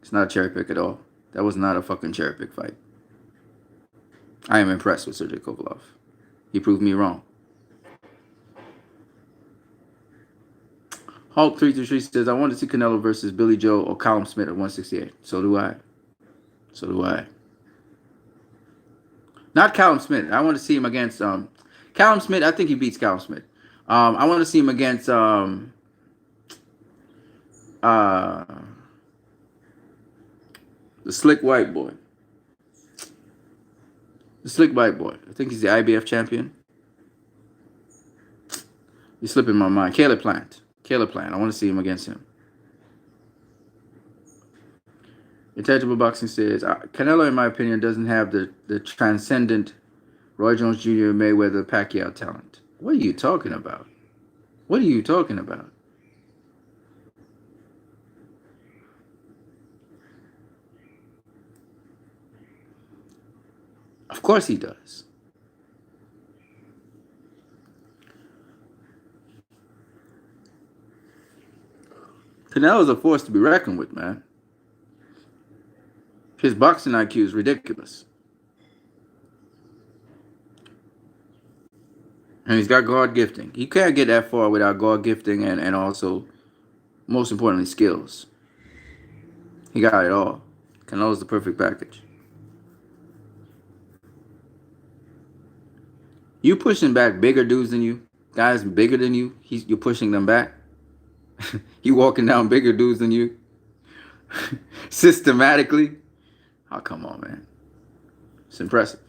It's not a cherry pick at all. That was not a fucking cherry pick fight. I am impressed with Sergey Kovalev. He proved me wrong. Hulk323 says, I want to see Canelo versus Billy Joe or Callum Smith at 168. So do I. Not Callum Smith. I want to see him against Callum Smith. I think he beats Callum Smith. I want to see him against the slick white boy. I think he's the IBF champion. He's slipping my mind. Caleb Plant. I want to see him against him. Intangible Boxing says Canelo, in my opinion, doesn't have the transcendent Roy Jones Jr. Mayweather Pacquiao talent. What are you talking about? What are you talking about? Of course he does. Canelo's a force to be reckoned with, man. His boxing IQ is ridiculous. And he's got guard gifting. You can't get that far without guard gifting and also, most importantly, skills. He got it all. Canelo's the perfect package. You pushing back bigger dudes than you, guys bigger than you, you're pushing them back. You walking down bigger dudes than you systematically. Oh, come on, man. It's impressive.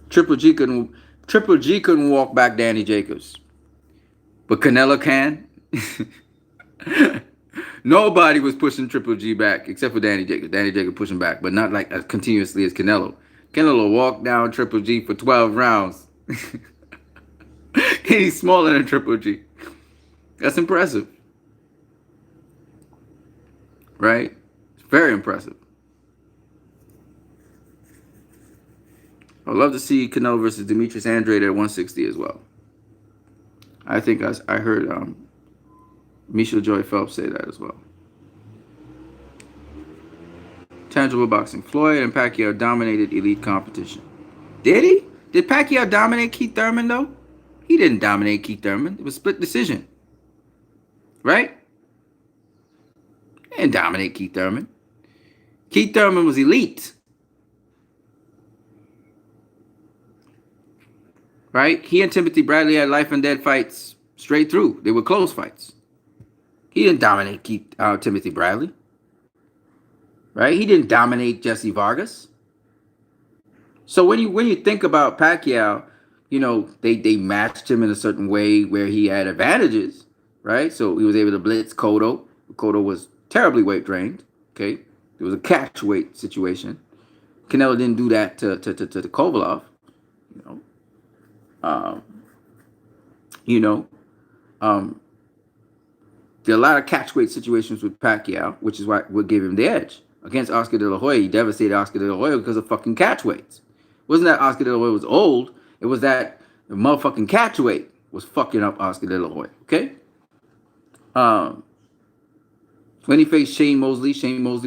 Triple G couldn't walk back Danny Jacobs. But Canelo can. Nobody was pushing Triple G back except for Danny Jacobs. Danny Jacobs pushing back, but not like as continuously as Canelo. Canelo walked down Triple G for 12 rounds. He's smaller than Triple G. That's impressive. Right? It's very impressive. I'd love to see Canelo versus Demetrius Andrade at 160 as well. I think I heard Michelle Joy Phelps say that as well. Tangible Boxing. Floyd and Pacquiao dominated elite competition. Did he? Did Pacquiao dominate Keith Thurman, though? He didn't dominate Keith Thurman. It was a split decision. Right? He didn't dominate Keith Thurman. Keith Thurman was elite. Right? He and Timothy Bradley had life and death fights straight through. They were close fights. He didn't dominate Timothy Bradley. Right? He didn't dominate Jesse Vargas. So when you think about Pacquiao, you know, they matched him in a certain way where he had advantages, right? So he was able to blitz Cotto. Cotto was terribly weight drained. Okay, it was a catch weight situation. Canelo didn't do that to Kovalev. There are a lot of catch weight situations with Pacquiao, which is what gave him the edge. Against Oscar De La Hoya, he devastated Oscar De La Hoya because of fucking catch weights. It wasn't that Oscar De La Hoya was old. It was that the motherfucking catch weight was fucking up Oscar De La Hoya. Okay? When he faced Shane Mosley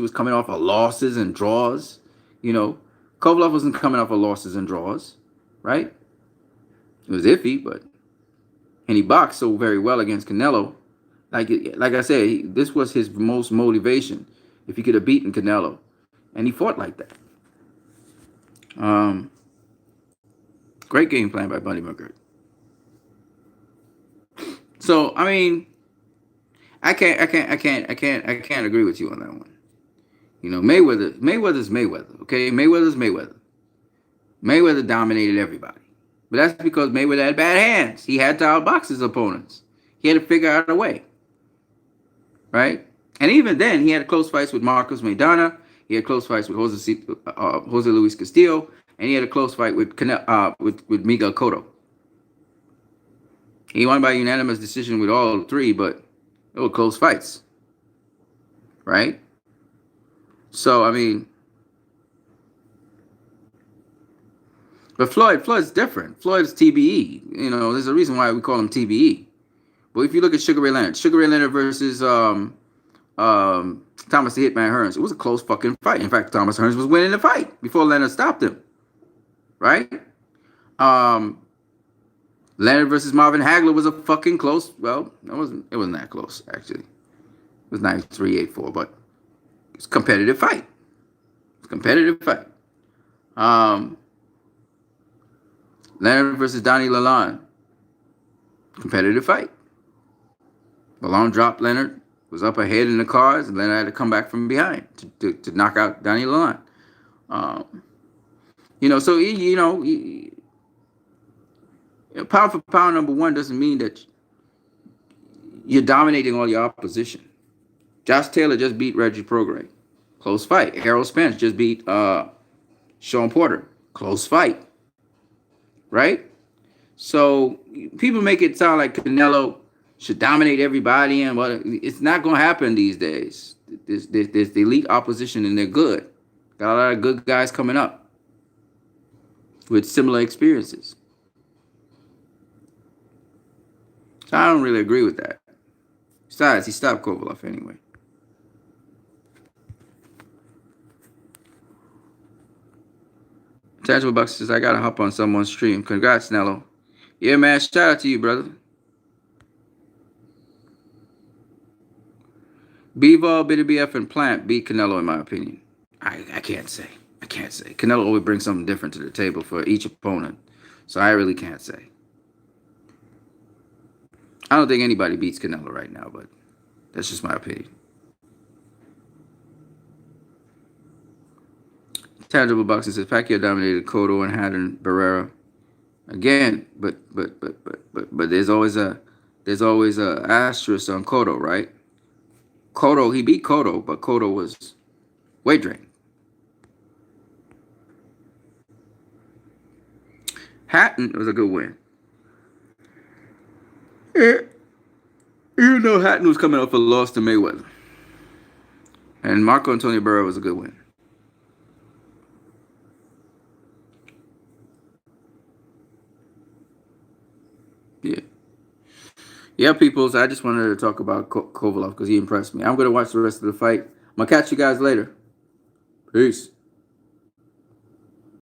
was coming off of losses and draws. You know, Kovalev wasn't coming off of losses and draws, right? It was iffy, and he boxed so very well against Canelo. Like I said, this was his most motivation. If he could have beaten Canelo, and he fought like that. Great game plan by Buddy McGirt. So I mean, I can't agree with you on that one. You know, Mayweather's Mayweather. Okay, Mayweather's Mayweather. Mayweather dominated everybody, but that's because Mayweather had bad hands. He had to outbox his opponents. He had to figure out a way. Right? And even then, he had close fights with Marcos Maidana. He had close fights with Jose Luis Castillo, and he had a close fight with Miguel Cotto. He won by unanimous decision with all three, but they were close fights, right? So I mean, but Floyd's different. Floyd's TBE. You know, there's a reason why we call him TBE. But if you look at Sugar Ray Leonard versus Thomas the Hitman Hearns, it was a close fucking fight. In fact, Thomas Hearns was winning the fight before Leonard stopped him. Right? Leonard versus Marvin Hagler was a fucking close. Well, it wasn't that close, actually. It was 9-3, 8-4, but it's a competitive fight. Leonard versus Donnie Lalonde. Competitive fight. Lalonde dropped Leonard, was up ahead in the cards, and Leonard had to come back from behind to knock out Donnie Lalonde. Pound for pound number one doesn't mean that you're dominating all your opposition. Josh Taylor just beat Reggie Prograis. Close fight. Errol Spence just beat Sean Porter. Close fight. Right? So people make it sound like Canelo should dominate everybody, and what it's not going to happen these days. There's the elite opposition, and they're good. Got a lot of good guys coming up with similar experiences. So I don't really agree with that. Besides, he stopped Kovalev anyway. Tangible Bucks says, I got to hop on someone's stream. Congrats, Nello. Yeah, man. Shout out to you, brother. Bivol, BF, and Plant beat Canelo, in my opinion. I can't say. I can't say. Canelo always brings something different to the table for each opponent. So I really can't say. I don't think anybody beats Canelo right now, but that's just my opinion. Tangible Boxing says Pacquiao dominated Cotto and Haddon Barrera again, but there's always a asterisk on Cotto, right? Cotto, he beat Cotto, but Cotto was weight drained. Hatton was a good win. Yeah. Even though Hatton was coming off a loss to Mayweather. And Marco Antonio Barrera was a good win. Yeah. Yeah, peoples. I just wanted to talk about Kovalev because he impressed me. I'm going to watch the rest of the fight. I'm going to catch you guys later. Peace.